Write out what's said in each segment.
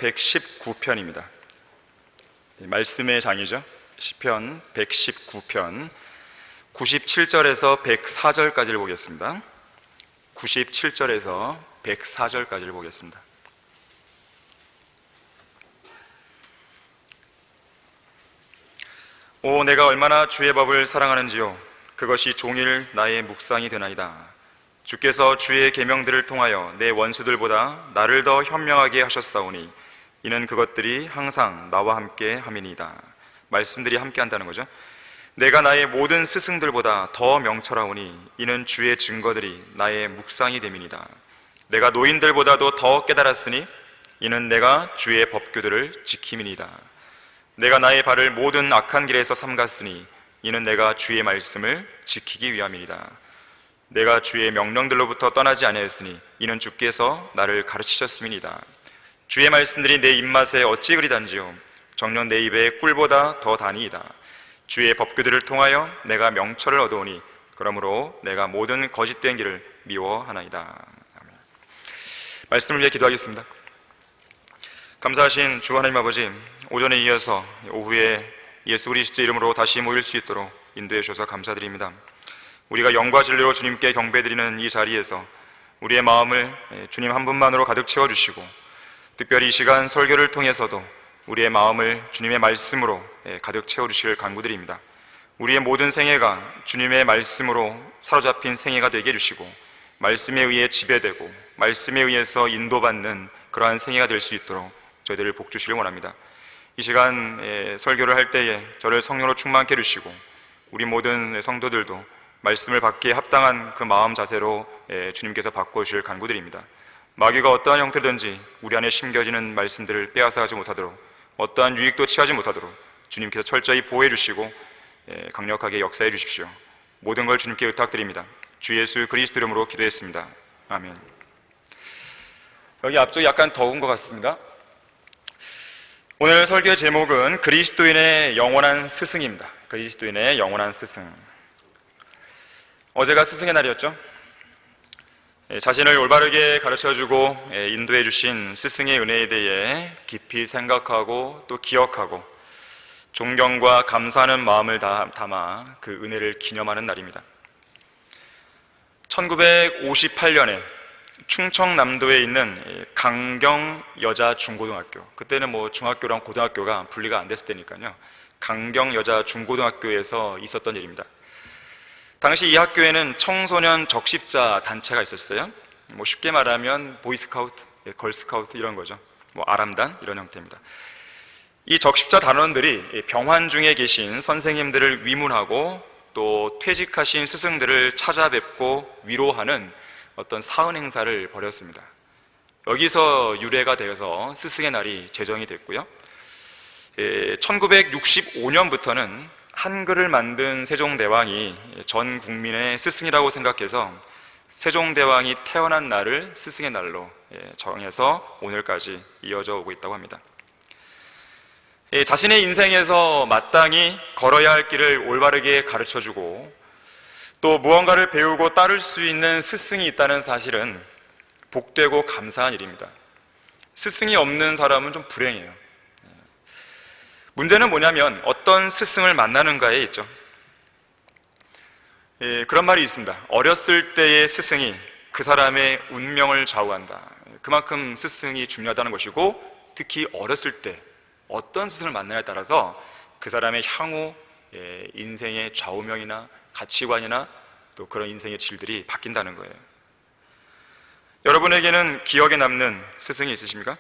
119편입니다. 말씀의 장이죠. 시편 119편 97절에서 104절까지를 보겠습니다. 97절에서 104절까지를 보겠습니다. 오, 내가 얼마나 주의 법을 사랑하는지요. 그것이 종일 나의 묵상이 되나이다. 주께서 주의 계명들을 통하여 내 원수들보다 나를 더 현명하게 하셨사오니 이는 그것들이 항상 나와 함께 함이니이다. 말씀들이 함께 한다는 거죠. 내가 나의 모든 스승들보다 더 명철하오니 이는 주의 증거들이 나의 묵상이 됨이니이다. 내가 노인들보다도 더 깨달았으니 이는 내가 주의 법규들을 지킴이니이다. 내가 나의 발을 모든 악한 길에서 삼갔으니 이는 내가 주의 말씀을 지키기 위함이니이다. 내가 주의 명령들로부터 떠나지 아니하였으니 이는 주께서 나를 가르치셨음이니이다. 주의 말씀들이 내 입맛에 어찌 그리 단지요. 정녕 내 입에 꿀보다 더 다니이다. 주의 법규들을 통하여 내가 명철을 얻어오니 그러므로 내가 모든 거짓된 길을 미워하나이다. 아멘. 말씀을 위해 기도하겠습니다. 감사하신 주 하나님 아버지, 오전에 이어서 오후에 예수 그리스도의 이름으로 다시 모일 수 있도록 인도해 주셔서 감사드립니다. 우리가 영과 진리로 주님께 경배드리는 이 자리에서 우리의 마음을 주님 한 분만으로 가득 채워주시고, 특별히 이 시간 설교를 통해서도 우리의 마음을 주님의 말씀으로 가득 채워주실 간구드립니다. 우리의 모든 생애가 주님의 말씀으로 사로잡힌 생애가 되게 해주시고, 말씀에 의해 지배되고 말씀에 의해서 인도받는 그러한 생애가 될 수 있도록 저희들을 복주시길 원합니다. 이 시간 설교를 할 때에 저를 성령으로 충만케 해주시고, 우리 모든 성도들도 말씀을 받기에 합당한 그 마음 자세로 주님께서 바꿔주실 간구드립니다. 마귀가 어떠한 형태든지 우리 안에 심겨지는 말씀들을 빼앗아가지 못하도록, 어떠한 유익도 취하지 못하도록 주님께서 철저히 보호해 주시고 강력하게 역사해 주십시오. 모든 걸 주님께 부탁드립니다. 주 예수 그리스도 이름으로 기도했습니다. 아멘. 여기 앞쪽이 약간 더운 것 같습니다. 오늘 설교의 제목은 그리스도인의 영원한 스승입니다. 그리스도인의 영원한 스승. 어제가 스승의 날이었죠. 자신을 올바르게 가르쳐주고 인도해 주신 스승의 은혜에 대해 깊이 생각하고 또 기억하고 존경과 감사하는 마음을 담아 그 은혜를 기념하는 날입니다. 1958년에 충청남도에 있는 강경 여자 중고등학교, 그때는 중학교랑 고등학교가 분리가 안 됐을 때니까요, 강경 여자 중고등학교에서 있었던 일입니다. 당시 이 학교에는 청소년 적십자 단체가 있었어요. 쉽게 말하면 보이스카우트, 걸스카우트 이런 거죠. 아람단 이런 형태입니다. 이 적십자 단원들이 병환 중에 계신 선생님들을 위문하고 또 퇴직하신 스승들을 찾아뵙고 위로하는 어떤 사은 행사를 벌였습니다. 여기서 유래가 되어서 스승의 날이 제정이 됐고요. 1965년부터는 한글을 만든 세종대왕이 전 국민의 스승이라고 생각해서 세종대왕이 태어난 날을 스승의 날로 정해서 오늘까지 이어져 오고 있다고 합니다. 자신의 인생에서 마땅히 걸어야 할 길을 올바르게 가르쳐주고 또 무언가를 배우고 따를 수 있는 스승이 있다는 사실은 복되고 감사한 일입니다. 스승이 없는 사람은 좀 불행해요. 문제는 뭐냐면 어떤 스승을 만나는가에 있죠. 그런 말이 있습니다. 어렸을 때의 스승이 그 사람의 운명을 좌우한다. 그만큼 스승이 중요하다는 것이고, 특히 어렸을 때 어떤 스승을 만나냐에 따라서 그 사람의 향후 인생의 좌우명이나 가치관이나 또 그런 인생의 질들이 바뀐다는 거예요. 여러분에게는 기억에 남는 스승이 있으십니까?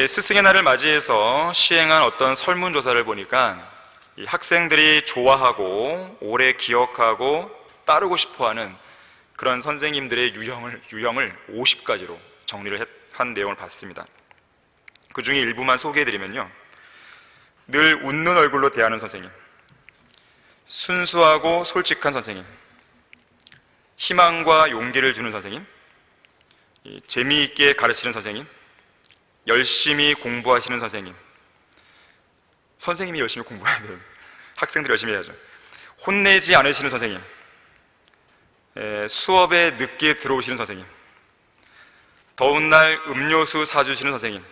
스승의 날을 맞이해서 시행한 어떤 설문조사를 보니까 이 학생들이 좋아하고 오래 기억하고 따르고 싶어하는 그런 선생님들의 유형을 50가지로 정리를 한 내용을 봤습니다. 그 중에 일부만 소개해드리면요, 늘 웃는 얼굴로 대하는 선생님, 순수하고 솔직한 선생님, 희망과 용기를 주는 선생님, 재미있게 가르치는 선생님, 열심히 공부하시는 선생님. 선생님이 열심히 공부해야 돼요. 학생들이 열심히 해야죠. 혼내지 않으시는 선생님, 수업에 늦게 들어오시는 선생님, 더운 날 음료수 사주시는 선생님,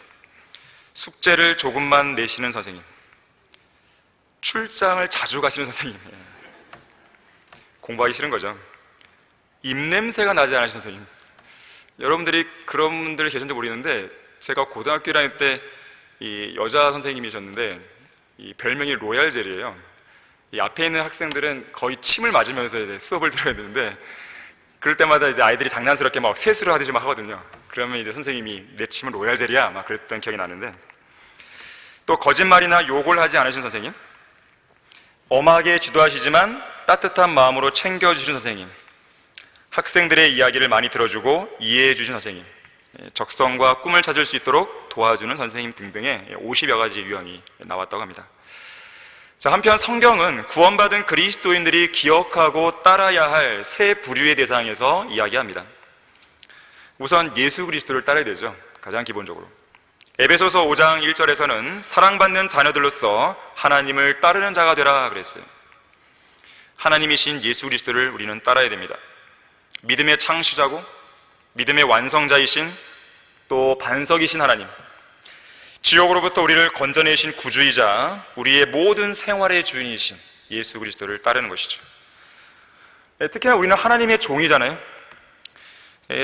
숙제를 조금만 내시는 선생님, 출장을 자주 가시는 선생님, 공부하기 싫은 거죠. 입냄새가 나지 않으신 선생님. 여러분들이 그런 분들 계신지 모르겠는데, 제가 고등학교 1학년 때 이 여자 선생님이셨는데 이 별명이 로얄젤이에요. 이 앞에 있는 학생들은 거의 침을 맞으면서 이제 수업을 들어야 되는데, 그럴 때마다 이제 아이들이 장난스럽게 막 세수를 하듯이 막 하거든요. 그러면 이제 선생님이 내 침은 로얄젤이야 막 그랬던 기억이 나는데, 또 거짓말이나 욕을 하지 않으신 선생님, 엄하게 지도하시지만 따뜻한 마음으로 챙겨주신 선생님, 학생들의 이야기를 많이 들어주고 이해해 주신 선생님, 적성과 꿈을 찾을 수 있도록 도와주는 선생님 등등의 50여 가지 유형이 나왔다고 합니다. 자, 한편 성경은 구원받은 그리스도인들이 기억하고 따라야 할 세 부류의 대상에서 이야기합니다. 우선 예수 그리스도를 따라야 되죠. 가장 기본적으로. 에베소서 5장 1절에서는 사랑받는 자녀들로서 하나님을 따르는 자가 되라 그랬어요. 하나님이신 예수 그리스도를 우리는 따라야 됩니다. 믿음의 창시자고 믿음의 완성자이신 또 반석이신 하나님, 지옥으로부터 우리를 건져내신 구주이자 우리의 모든 생활의 주인이신 예수 그리스도를 따르는 것이죠. 특히나 우리는 하나님의 종이잖아요.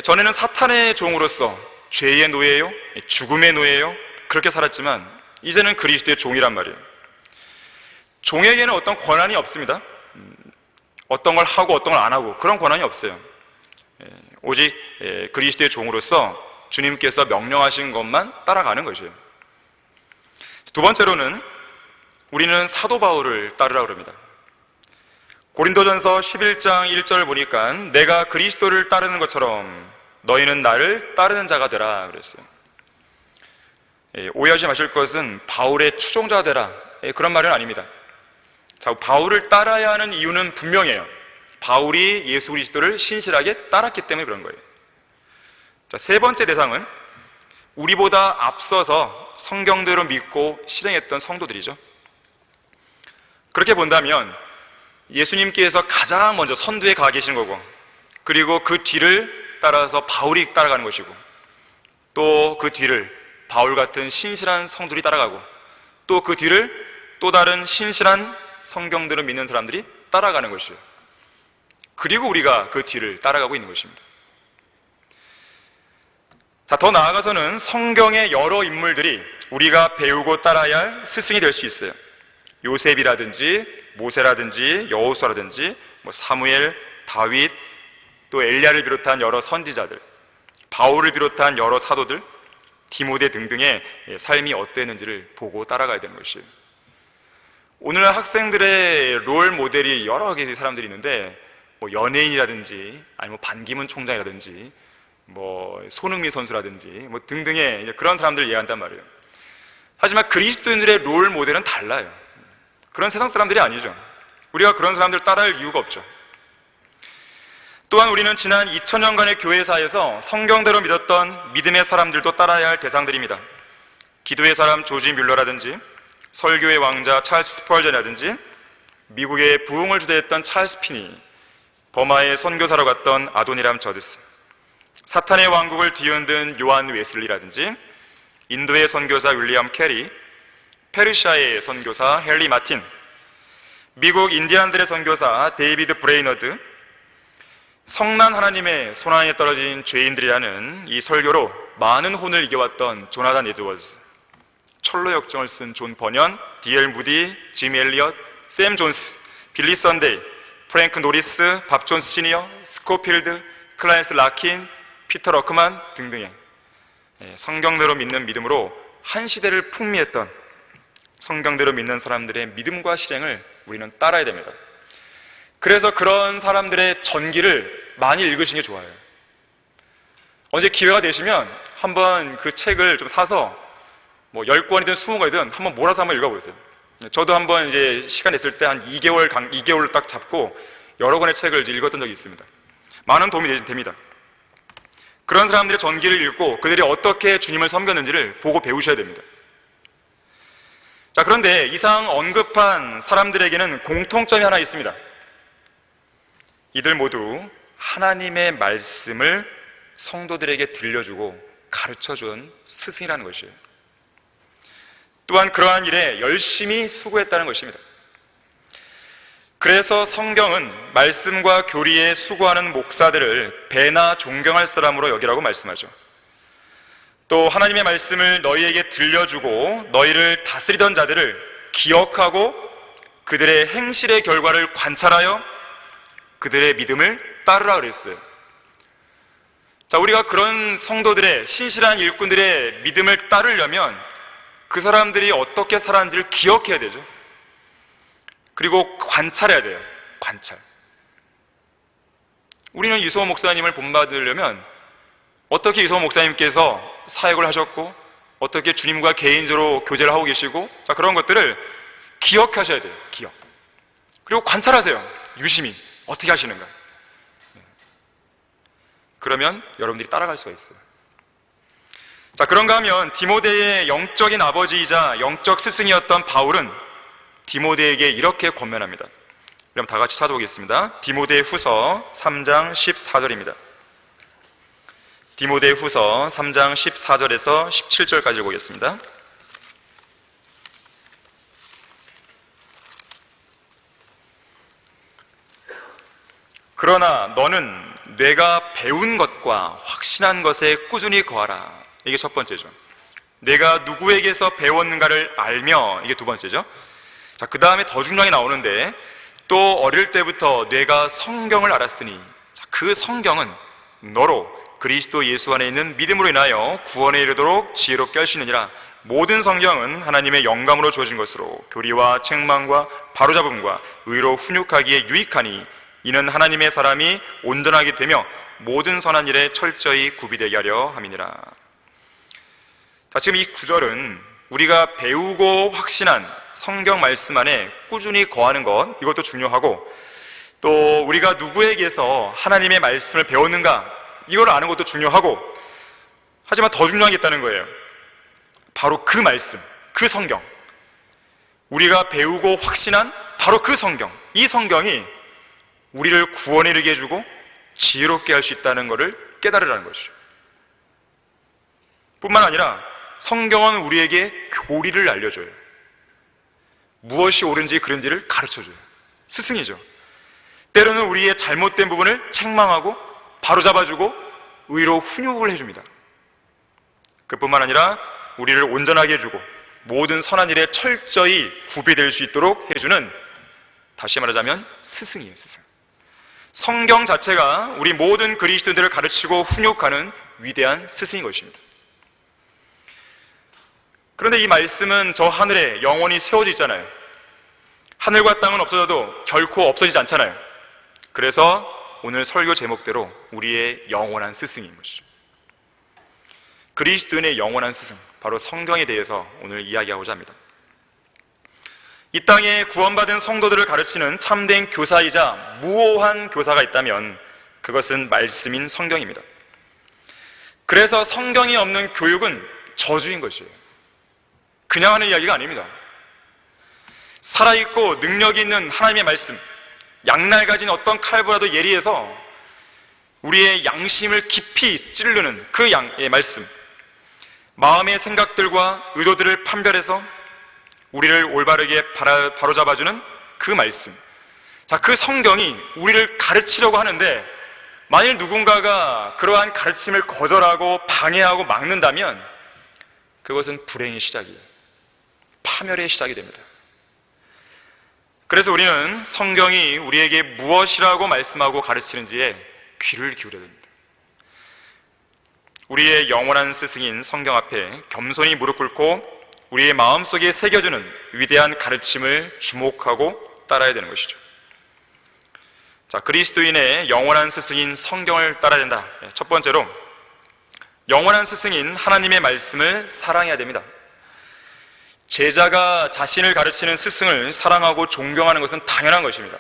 전에는 사탄의 종으로서 죄의 노예요, 죽음의 노예요, 그렇게 살았지만 이제는 그리스도의 종이란 말이에요. 종에게는 어떤 권한이 없습니다. 어떤 걸 하고 어떤 걸 안 하고 그런 권한이 없어요. 오직 그리스도의 종으로서 주님께서 명령하신 것만 따라가는 것이에요. 두 번째로는 우리는 사도 바울을 따르라고 합니다. 고린도전서 11장 1절 보니까 내가 그리스도를 따르는 것처럼 너희는 나를 따르는 자가 되라 그랬어요. 오해하지 마실 것은 바울의 추종자 되라 그런 말은 아닙니다. 자, 바울을 따라야 하는 이유는 분명해요. 바울이 예수 그리스도를 신실하게 따랐기 때문에 그런 거예요. 자, 세 번째 대상은 우리보다 앞서서 성경대로 믿고 실행했던 성도들이죠. 그렇게 본다면 예수님께서 가장 먼저 선두에 가 계신 거고, 그리고 그 뒤를 따라서 바울이 따라가는 것이고, 또 그 뒤를 바울 같은 신실한 성도들이 따라가고, 또 그 뒤를 또 다른 신실한 성경대로 믿는 사람들이 따라가는 것이에요. 그리고 우리가 그 뒤를 따라가고 있는 것입니다. 자, 더 나아가서는 성경의 여러 인물들이 우리가 배우고 따라야 할 스승이 될 수 있어요. 요셉이라든지 모세라든지 여호수아라든지 사무엘, 다윗, 또 엘리야를 비롯한 여러 선지자들, 바울을 비롯한 여러 사도들, 디모데 등등의 삶이 어땠는지를 보고 따라가야 되는 것이에요. 오늘날 학생들의 롤 모델이 여러 개의 사람들이 있는데, 연예인이라든지 아니면 반기문 총장이라든지 손흥민 선수라든지 등등의 그런 사람들을 이해한단 말이에요. 하지만 그리스도인들의 롤 모델은 달라요. 그런 세상 사람들이 아니죠. 우리가 그런 사람들 따라할 이유가 없죠. 또한 우리는 지난 2000년간의 교회사에서 성경대로 믿었던 믿음의 사람들도 따라야 할 대상들입니다. 기도의 사람 조지 뮬러라든지, 설교의 왕자 찰스 스펄전이라든지, 미국의 부흥을 주도했던 찰스 피니, 버마의 선교사로 갔던 아도니람 저드스, 사탄의 왕국을 뒤흔든 요한 웨슬리라든지, 인도의 선교사 윌리엄 캐리, 페르시아의 선교사 헨리 마틴, 미국 인디안들의 선교사 데이비드 브레이너드, 성난 하나님의 손안에 떨어진 죄인들이라는 이 설교로 많은 혼을 이겨왔던 조나단 에드워즈, 철로 역정을 쓴 존 버년, D.L. 무디, 짐 엘리엇, 샘 존스, 빌리 선데이, 프랭크 노리스, 밥 존스 시니어, 스코필드, 클라이언스 라킨, 피터 러크만 등등의 성경대로 믿는 믿음으로 한 시대를 풍미했던 성경대로 믿는 사람들의 믿음과 실행을 우리는 따라야 됩니다. 그래서 그런 사람들의 전기를 많이 읽으시는 게 좋아요. 언제 기회가 되시면 한번 그 책을 좀 사서 10권이든 20권이든 한번 몰아서 한번 읽어보세요. 저도 한번 이제 시간 냈을 때 한 2개월 딱 잡고 여러 권의 책을 읽었던 적이 있습니다. 많은 도움이 됩니다. 그런 사람들의 전기를 읽고 그들이 어떻게 주님을 섬겼는지를 보고 배우셔야 됩니다. 자, 그런데 이상 언급한 사람들에게는 공통점이 하나 있습니다. 이들 모두 하나님의 말씀을 성도들에게 들려주고 가르쳐준 스승이라는 것이에요. 또한 그러한 일에 열심히 수고했다는 것입니다. 그래서 성경은 말씀과 교리에 수고하는 목사들을 배나 존경할 사람으로 여기라고 말씀하죠. 또 하나님의 말씀을 너희에게 들려주고 너희를 다스리던 자들을 기억하고 그들의 행실의 결과를 관찰하여 그들의 믿음을 따르라 그랬어요. 자, 우리가 그런 성도들의, 신실한 일꾼들의 믿음을 따르려면 그 사람들이 어떻게 살았는지를 기억해야 되죠. 그리고 관찰해야 돼요. 관찰. 우리는 이소호 목사님을 본받으려면 어떻게 이소호 목사님께서 사역을 하셨고 어떻게 주님과 개인적으로 교제를 하고 계시고, 자, 그런 것들을 기억하셔야 돼요. 기억. 그리고 관찰하세요. 유심히 어떻게 하시는가. 그러면 여러분들이 따라갈 수가 있어요. 자, 그런가 하면 디모데의 영적인 아버지이자 영적 스승이었던 바울은 디모데에게 이렇게 권면합니다. 그럼 다 같이 찾아보겠습니다. 디모데 후서 3장 14절입니다. 디모데 후서 3장 14절에서 17절까지 보겠습니다. 그러나 너는 내가 배운 것과 확신한 것에 꾸준히 거하라. 이게 첫 번째죠. 내가 누구에게서 배웠는가를 알며, 이게 두 번째죠. 자, 그 다음에 더 중요한 게 나오는데, 또 어릴 때부터 내가 성경을 알았으니, 자, 그 성경은 너로 그리스도 예수 안에 있는 믿음으로 인하여 구원에 이르도록 지혜롭게 할 수 있느니라. 모든 성경은 하나님의 영감으로 주어진 것으로 교리와 책망과 바로잡음과 의로 훈육하기에 유익하니 이는 하나님의 사람이 온전하게 되며 모든 선한 일에 철저히 구비되게 하려 함이니라. 자, 지금 이 구절은 우리가 배우고 확신한 성경 말씀 안에 꾸준히 거하는 것, 이것도 중요하고, 또 우리가 누구에게서 하나님의 말씀을 배웠는가, 이걸 아는 것도 중요하고, 하지만 더 중요한 게 있다는 거예요. 바로 그 말씀, 그 성경, 우리가 배우고 확신한 바로 그 성경, 이 성경이 우리를 구원에 이르게 해주고 지혜롭게 할 수 있다는 것을 깨달으라는 것이죠. 뿐만 아니라 성경은 우리에게 교리를 알려줘요. 무엇이 옳은지 그른지를 가르쳐줘요. 스승이죠. 때로는 우리의 잘못된 부분을 책망하고 바로잡아주고 의로 훈육을 해줍니다. 그뿐만 아니라 우리를 온전하게 해주고 모든 선한 일에 철저히 구비될 수 있도록 해주는, 다시 말하자면 스승이에요. 스승. 성경 자체가 우리 모든 그리스도인들을 가르치고 훈육하는 위대한 스승인 것입니다. 그런데 이 말씀은 저 하늘에 영원히 세워져 있잖아요. 하늘과 땅은 없어져도 결코 없어지지 않잖아요. 그래서 오늘 설교 제목대로 우리의 영원한 스승인 것이죠. 그리스도인의 영원한 스승, 바로 성경에 대해서 오늘 이야기하고자 합니다. 이 땅에 구원받은 성도들을 가르치는 참된 교사이자 무오한 교사가 있다면 그것은 말씀인 성경입니다. 그래서 성경이 없는 교육은 저주인 것이에요. 그냥 하는 이야기가 아닙니다. 살아있고 능력이 있는 하나님의 말씀, 양날 가진 어떤 칼보다도 예리해서 우리의 양심을 깊이 찌르는 그 양의 말씀, 마음의 생각들과 의도들을 판별해서 우리를 올바르게 바로잡아주는 그 말씀. 자, 그 성경이 우리를 가르치려고 하는데 만일 누군가가 그러한 가르침을 거절하고 방해하고 막는다면 그것은 불행의 시작이에요. 파멸의 시작이 됩니다. 그래서 우리는 성경이 우리에게 무엇이라고 말씀하고 가르치는지에 귀를 기울여야 됩니다. 우리의 영원한 스승인 성경 앞에 겸손히 무릎 꿇고 우리의 마음속에 새겨주는 위대한 가르침을 주목하고 따라야 되는 것이죠. 자, 그리스도인의 영원한 스승인 성경을 따라야 된다. 첫 번째로, 영원한 스승인 하나님의 말씀을 사랑해야 됩니다. 제자가 자신을 가르치는 스승을 사랑하고 존경하는 것은 당연한 것입니다.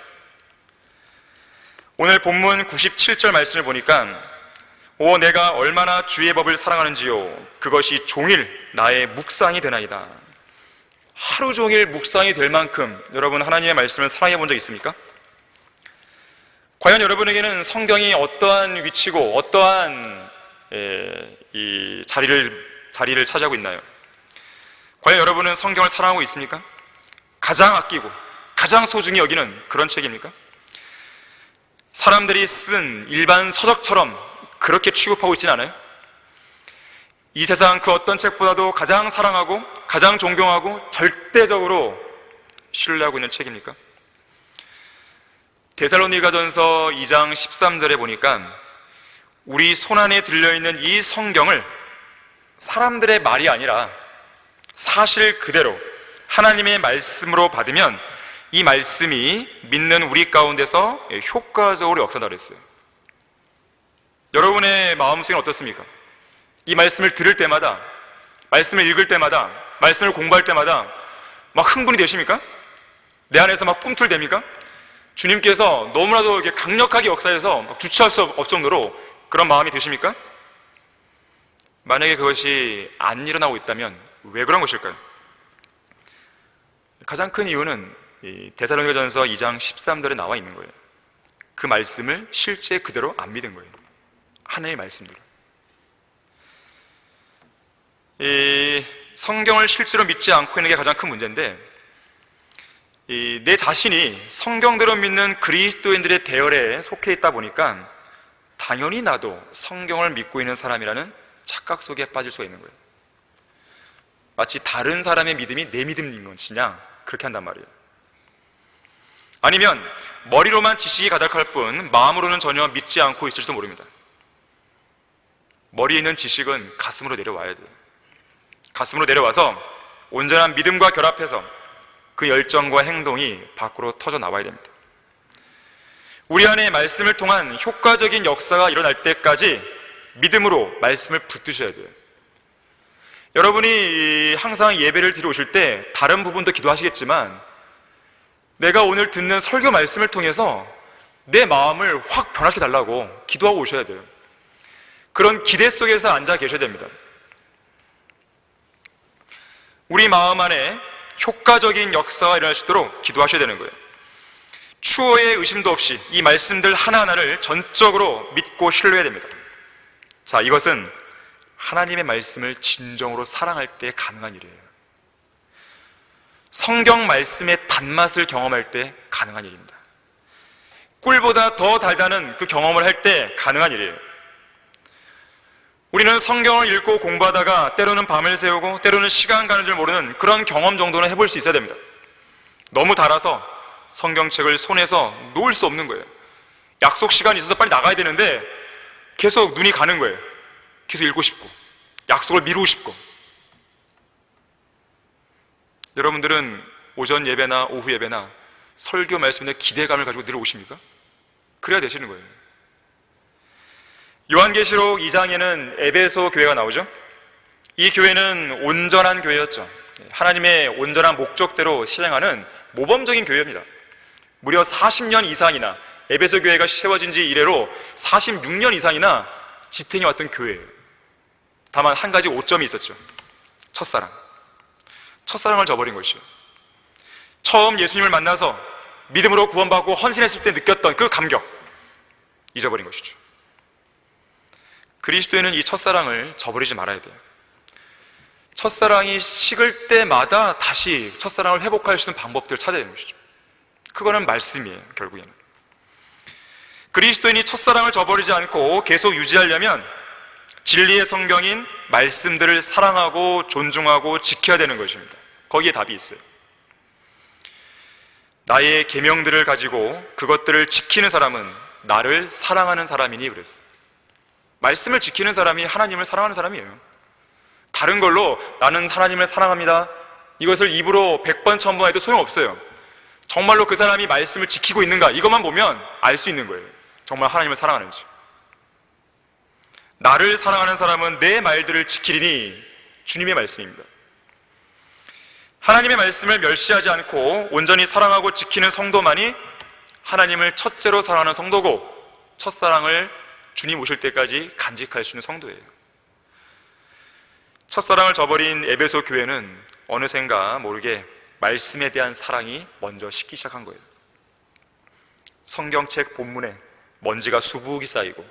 오늘 본문 97절 말씀을 보니까 오, 내가 얼마나 주의 법을 사랑하는지요, 그것이 종일 나의 묵상이 되나이다. 하루 종일 묵상이 될 만큼 여러분 하나님의 말씀을 사랑해 본 적 있습니까? 과연 여러분에게는 성경이 어떠한 위치고 어떠한 이 자리를 차지하고 있나요? 과연 여러분은 성경을 사랑하고 있습니까? 가장 아끼고 가장 소중히 여기는 그런 책입니까? 사람들이 쓴 일반 서적처럼 그렇게 취급하고 있지는 않아요? 이 세상 그 어떤 책보다도 가장 사랑하고 가장 존경하고 절대적으로 신뢰하고 있는 책입니까? 데살로니가전서 2장 13절에 보니까 우리 손안에 들려있는 이 성경을 사람들의 말이 아니라 사실 그대로 하나님의 말씀으로 받으면 이 말씀이 믿는 우리 가운데서 효과적으로 역사한다 그랬어요. 여러분의 마음속에는 어떻습니까? 이 말씀을 들을 때마다, 말씀을 읽을 때마다, 말씀을 공부할 때마다 막 흥분이 되십니까? 내 안에서 막 꿈틀댑니까? 주님께서 너무나도 이렇게 강력하게 역사해서 막 주체할 수 없을 정도로 그런 마음이 드십니까? 만약에 그것이 안 일어나고 있다면 왜 그런 것일까요? 가장 큰 이유는 데살로니가전서 2장 13절에 나와 있는 거예요. 그 말씀을 실제 그대로 안 믿은 거예요. 하나님의 말씀대로. 이 성경을 실제로 믿지 않고 있는 게 가장 큰 문제인데, 내 자신이 성경대로 믿는 그리스도인들의 대열에 속해 있다 보니까 당연히 나도 성경을 믿고 있는 사람이라는 착각 속에 빠질 수가 있는 거예요. 마치 다른 사람의 믿음이 내 믿음인 것이냐, 그렇게 한단 말이에요. 아니면 머리로만 지식이 가득할 뿐 마음으로는 전혀 믿지 않고 있을지도 모릅니다. 머리에 있는 지식은 가슴으로 내려와야 돼요. 가슴으로 내려와서 온전한 믿음과 결합해서 그 열정과 행동이 밖으로 터져 나와야 됩니다. 우리 안에 말씀을 통한 효과적인 역사가 일어날 때까지 믿음으로 말씀을 붙드셔야 돼요. 여러분이 항상 예배를 드려 오실 때 다른 부분도 기도하시겠지만 내가 오늘 듣는 설교 말씀을 통해서 내 마음을 확 변화시켜 달라고 기도하고 오셔야 돼요. 그런 기대 속에서 앉아 계셔야 됩니다. 우리 마음 안에 효과적인 역사가 일어날 수 있도록 기도하셔야 되는 거예요. 추호의 의심도 없이 이 말씀들 하나하나를 전적으로 믿고 신뢰해야 됩니다. 자, 이것은 하나님의 말씀을 진정으로 사랑할 때 가능한 일이에요. 성경 말씀의 단맛을 경험할 때 가능한 일입니다. 꿀보다 더 달다는 그 경험을 할 때 가능한 일이에요. 우리는 성경을 읽고 공부하다가 때로는 밤을 새우고 때로는 시간 가는 줄 모르는 그런 경험 정도는 해볼 수 있어야 됩니다. 너무 달아서 성경책을 손에서 놓을 수 없는 거예요. 약속 시간이 있어서 빨리 나가야 되는데 계속 눈이 가는 거예요. 계속 읽고 싶고 약속을 미루고 싶고. 여러분들은 오전 예배나 오후 예배나 설교 말씀에 기대감을 가지고 늘 오십니까? 그래야 되시는 거예요. 요한계시록 2장에는 에베소 교회가 나오죠. 이 교회는 온전한 교회였죠. 하나님의 온전한 목적대로 실행하는 모범적인 교회입니다. 무려 40년 이상이나 에베소 교회가 세워진 지 이래로 46년 이상이나 지탱해 왔던 교회예요. 다만 한 가지 오점이 있었죠. 첫사랑. 첫사랑을 저버린 것이죠. 처음 예수님을 만나서 믿음으로 구원받고 헌신했을 때 느꼈던 그 감격, 잊어버린 것이죠. 그리스도인은 이 첫사랑을 저버리지 말아야 돼요. 첫사랑이 식을 때마다 다시 첫사랑을 회복할 수 있는 방법들을 찾아야 되는 것이죠. 그거는 말씀이에요, 결국에는. 그리스도인이 첫사랑을 저버리지 않고 계속 유지하려면 진리의 성경인 말씀들을 사랑하고 존중하고 지켜야 되는 것입니다. 거기에 답이 있어요. 나의 계명들을 가지고 그것들을 지키는 사람은 나를 사랑하는 사람이니 그랬어요. 말씀을 지키는 사람이 하나님을 사랑하는 사람이에요. 다른 걸로 나는 하나님을 사랑합니다, 이것을 입으로 100번 1000번 해도 소용없어요. 정말로 그 사람이 말씀을 지키고 있는가, 이것만 보면 알 수 있는 거예요. 정말 하나님을 사랑하는지. 나를 사랑하는 사람은 내 말들을 지키리니, 주님의 말씀입니다. 하나님의 말씀을 멸시하지 않고 온전히 사랑하고 지키는 성도만이 하나님을 첫째로 사랑하는 성도고, 첫사랑을 주님 오실 때까지 간직할 수 있는 성도예요. 첫사랑을 저버린 에베소 교회는 어느샌가 모르게 말씀에 대한 사랑이 먼저 식기 시작한 거예요. 성경책 본문에 먼지가 수북이 쌓이고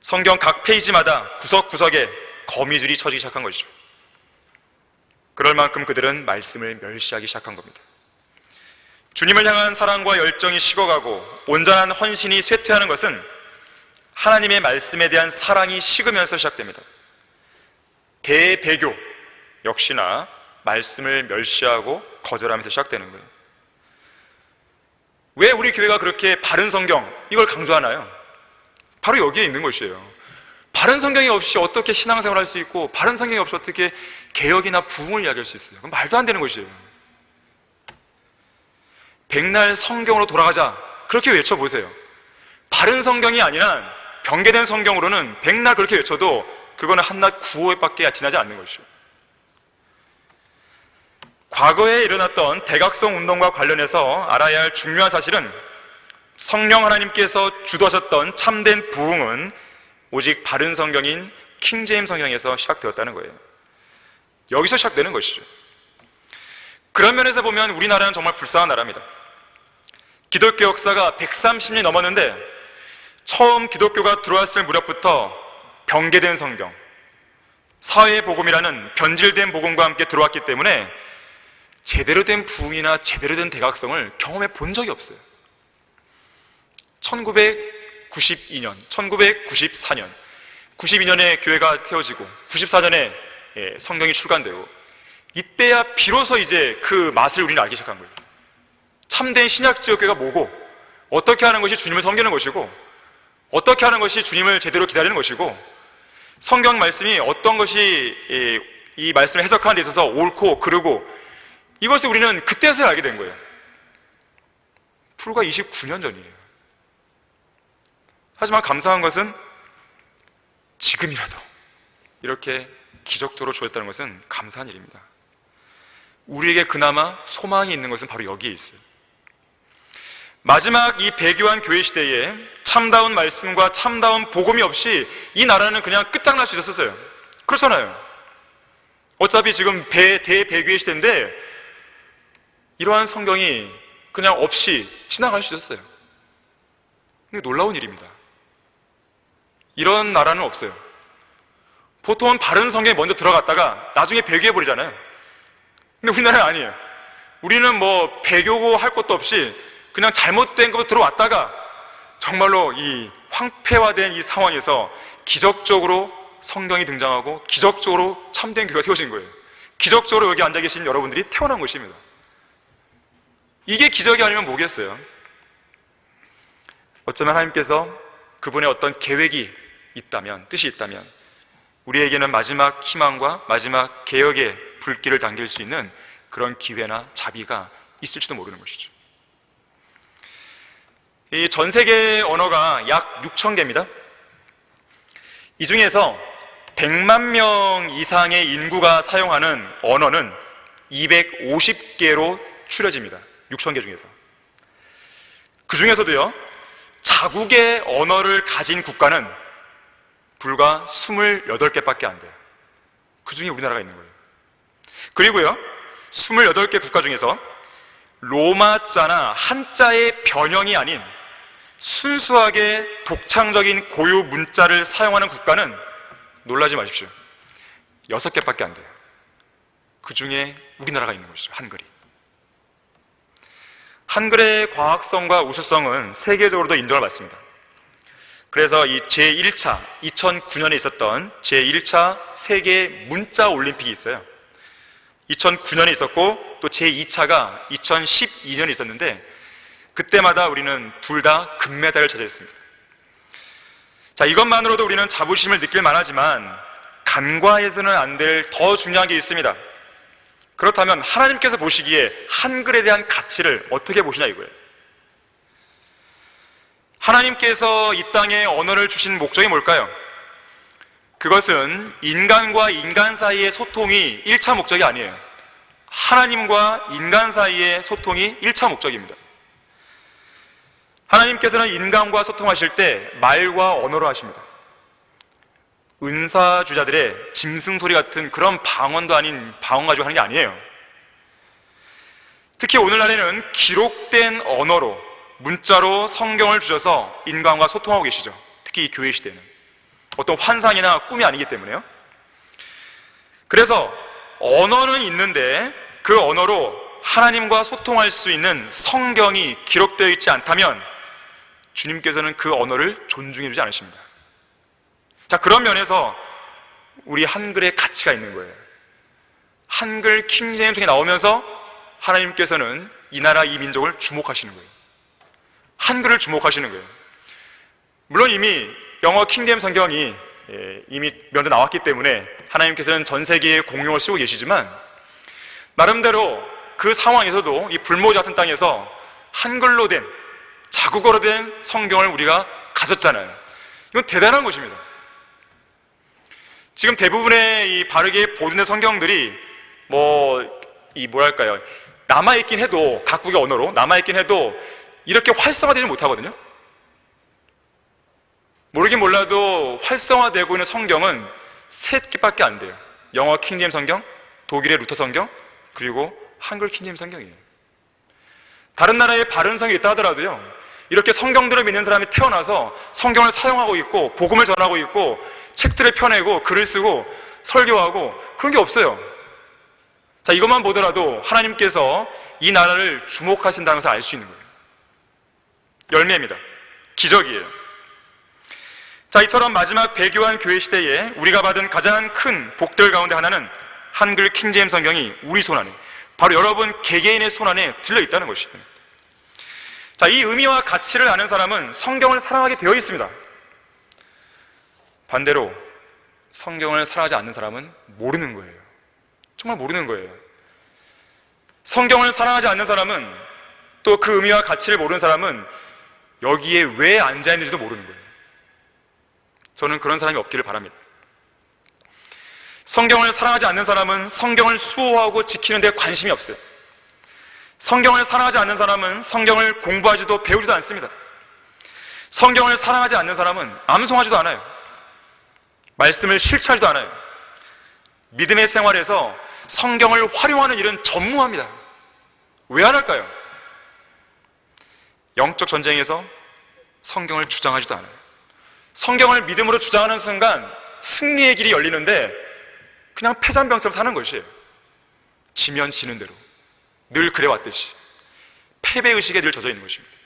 성경 각 페이지마다 구석구석에 거미줄이 쳐지기 시작한 것이죠. 그럴 만큼 그들은 말씀을 멸시하기 시작한 겁니다. 주님을 향한 사랑과 열정이 식어가고 온전한 헌신이 쇠퇴하는 것은 하나님의 말씀에 대한 사랑이 식으면서 시작됩니다. 대배교 역시나 말씀을 멸시하고 거절하면서 시작되는 거예요. 왜 우리 교회가 그렇게 바른 성경 이걸 강조하나요? 바로 여기에 있는 것이에요. 바른 성경이 없이 어떻게 신앙생활을 할 수 있고, 바른 성경이 없이 어떻게 개혁이나 부흥을 이야기할 수 있어요? 그건 말도 안 되는 것이에요. 백날 성경으로 돌아가자, 그렇게 외쳐보세요. 바른 성경이 아니라 변개된 성경으로는 백날 그렇게 외쳐도 그거는 한낱 구호밖에 지나지 않는 것이죠. 과거에 일어났던 대각성 운동과 관련해서 알아야 할 중요한 사실은, 성령 하나님께서 주도하셨던 참된 부흥은 오직 바른 성경인 킹제임스 성경에서 시작되었다는 거예요. 여기서 시작되는 것이죠. 그런 면에서 보면 우리나라는 정말 불쌍한 나라입니다. 기독교 역사가 130년이 넘었는데 처음 기독교가 들어왔을 무렵부터 변개된 성경, 사회복음이라는 변질된 복음과 함께 들어왔기 때문에 제대로 된 부흥이나 제대로 된 대각성을 경험해 본 적이 없어요. 1992년, 1994년, 92년에 교회가 태어지고 94년에 성경이 출간되고, 이때야 비로소 이제 그 맛을 우리는 알기 시작한 거예요. 참된 신약지역교회가 뭐고, 어떻게 하는 것이 주님을 섬기는 것이고, 어떻게 하는 것이 주님을 제대로 기다리는 것이고, 성경 말씀이 어떤 것이 이 말씀을 해석하는 데 있어서 옳고 그르고, 이것을 우리는 그때서야 알게 된 거예요. 불과 29년 전이에요. 하지만 감사한 것은 지금이라도 이렇게 기적적으로 주었다는 것은 감사한 일입니다. 우리에게 그나마 소망이 있는 것은 바로 여기에 있어요. 마지막 이 배교한 교회 시대에 참다운 말씀과 참다운 복음이 없이 이 나라는 그냥 끝장날 수 있었어요. 그렇잖아요. 어차피 지금 대배교의 시대인데 이러한 성경이 그냥 없이 지나갈 수 있었어요. 근데 놀라운 일입니다. 이런 나라는 없어요. 보통은 바른 성경에 먼저 들어갔다가 나중에 배교해버리잖아요. 근데 우리나라는 아니에요. 우리는 뭐 배교고 할 것도 없이 그냥 잘못된 거 들어왔다가 정말로 이 황폐화된 이 상황에서 기적적으로 성경이 등장하고 기적적으로 참된 교회가 세워진 거예요. 기적적으로 여기 앉아 계신 여러분들이 태어난 것입니다. 이게 기적이 아니면 뭐겠어요? 어쩌면 하나님께서 그분의 어떤 계획이 있다면, 뜻이 있다면 우리에게는 마지막 희망과 마지막 개혁의 불길을 당길 수 있는 그런 기회나 자비가 있을지도 모르는 것이죠. 이 전 세계 언어가 약 6,000개입니다. 이 중에서 100만 명 이상의 인구가 사용하는 언어는 250개로 추려집니다. 6,000개 중에서. 그 중에서도요, 자국의 언어를 가진 국가는 불과 28개밖에 안 돼요. 그 중에 우리나라가 있는 거예요. 그리고요, 28개 국가 중에서 로마자나 한자의 변형이 아닌 순수하게 독창적인 고유 문자를 사용하는 국가는 놀라지 마십시오. 6개밖에 안 돼요. 그 중에 우리나라가 있는 것이죠. 한글이. 한글의 과학성과 우수성은 세계적으로도 인정을 받습니다. 그래서 이 제1차 2009년에 있었던 제1차 세계 문자 올림픽이 있어요. 2009년에 있었고 또 제2차가 2012년에 있었는데 그때마다 우리는 둘 다 금메달을 차지했습니다. 자, 이것만으로도 우리는 자부심을 느낄 만하지만 간과해서는 안 될 더 중요한 게 있습니다. 그렇다면 하나님께서 보시기에 한글에 대한 가치를 어떻게 보시냐 이거예요. 하나님께서 이 땅에 언어를 주신 목적이 뭘까요? 그것은 인간과 인간 사이의 소통이 1차 목적이 아니에요. 하나님과 인간 사이의 소통이 1차 목적입니다. 하나님께서는 인간과 소통하실 때 말과 언어로 하십니다. 은사주자들의 짐승소리 같은 그런 방언도 아닌 방언 가지고 하는 게 아니에요. 특히 오늘날에는 기록된 언어로, 문자로 성경을 주셔서 인간과 소통하고 계시죠. 특히 이 교회 시대는. 어떤 환상이나 꿈이 아니기 때문에요. 그래서 언어는 있는데 그 언어로 하나님과 소통할 수 있는 성경이 기록되어 있지 않다면 주님께서는 그 언어를 존중해 주지 않으십니다. 자, 그런 면에서 우리 한글의 가치가 있는 거예요. 한글 킹제임스 나오면서 하나님께서는 이 나라 이 민족을 주목하시는 거예요. 한글을 주목하시는 거예요. 물론 이미 영어 킹제임스 성경이 이미 먼저 나왔기 때문에 하나님께서는 전 세계에 공용을 쓰고 계시지만 나름대로 그 상황에서도 이 불모지 같은 땅에서 한글로 된, 자국어로 된 성경을 우리가 가졌잖아요. 이건 대단한 것입니다. 지금 대부분의 이 바르게 보존된 성경들이 뭐랄까요, 남아있긴 해도, 각국의 언어로 남아있긴 해도 이렇게 활성화되지 못하거든요. 모르긴 몰라도 활성화되고 있는 성경은 3개밖에 안 돼요. 영어 킹제임스 성경, 독일의 루터 성경, 그리고 한글 킹제임스 성경이에요. 다른 나라에 바른 성경이 있다 하더라도요, 이렇게 성경들을 믿는 사람이 태어나서 성경을 사용하고 있고 복음을 전하고 있고 책들을 펴내고 글을 쓰고 설교하고 그런 게 없어요. 자, 이것만 보더라도 하나님께서 이 나라를 주목하신다는 것을 알 수 있는 거예요. 열매입니다. 기적이에요. 자, 이처럼 마지막 배교한 교회 시대에 우리가 받은 가장 큰 복들 가운데 하나는 한글 킹제임스 성경이 우리 손 안에, 바로 여러분 개개인의 손 안에 들려있다는 것이에요. 자, 이 의미와 가치를 아는 사람은 성경을 사랑하게 되어 있습니다. 반대로 성경을 사랑하지 않는 사람은 모르는 거예요. 정말 모르는 거예요. 성경을 사랑하지 않는 사람은, 또 그 의미와 가치를 모르는 사람은 여기에 왜 앉아있는지도 모르는 거예요. 저는 그런 사람이 없기를 바랍니다. 성경을 사랑하지 않는 사람은 성경을 수호하고 지키는 데 관심이 없어요. 성경을 사랑하지 않는 사람은 성경을 공부하지도 배우지도 않습니다. 성경을 사랑하지 않는 사람은 암송하지도 않아요. 말씀을 실천하지도 않아요. 믿음의 생활에서 성경을 활용하는 일은 전무합니다. 왜 안 할까요? 영적 전쟁에서 성경을 주장하지도 않아요. 성경을 믿음으로 주장하는 순간 승리의 길이 열리는데 그냥 패잔병처럼 사는 것이에요. 지면 지는 대로 늘 그래왔듯이 패배의식에 늘 젖어 있는 것입니다.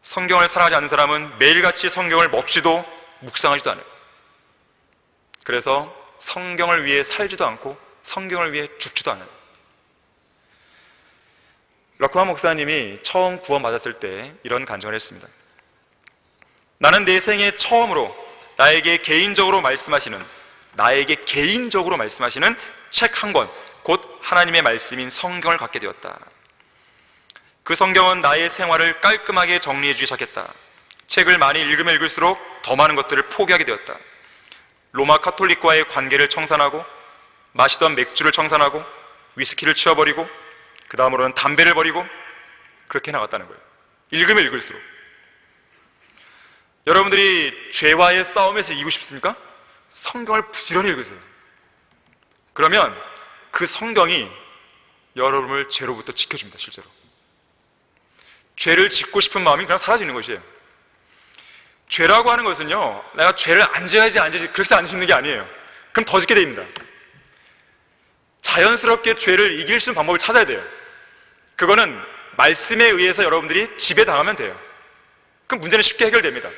성경을 사랑하지 않는 사람은 매일같이 성경을 먹지도 묵상하지도 않아요. 그래서 성경을 위해 살지도 않고 성경을 위해 죽지도 않아요. 럭크만 목사님이 처음 구원받았을 때 이런 간증을 했습니다. 나는 내 생애 처음으로 나에게 개인적으로 말씀하시는 책 한 권, 곧 하나님의 말씀인 성경을 갖게 되었다. 그 성경은 나의 생활을 깔끔하게 정리해 주기 시작했다. 책을 많이 읽으면 읽을수록 더 많은 것들을 포기하게 되었다. 로마 카톨릭과의 관계를 청산하고, 마시던 맥주를 청산하고, 위스키를 치워버리고, 그 다음으로는 담배를 버리고, 그렇게 나갔다는 거예요. 읽으면 읽을수록. 여러분들이 죄와의 싸움에서 이기고 싶습니까? 성경을 부지런히 읽으세요. 그러면 그 성경이 여러분을 죄로부터 지켜줍니다. 실제로 죄를 짓고 싶은 마음이 그냥 사라지는 것이에요. 죄라고 하는 것은요, 내가 죄를 안 지어야지 그렇게 안 짓는 게 아니에요. 그럼 더 짓게 됩니다. 자연스럽게 죄를 이길 수 있는 방법을 찾아야 돼요. 그거는 말씀에 의해서 여러분들이 지배당하면 돼요. 그럼 문제는 쉽게 해결됩니다.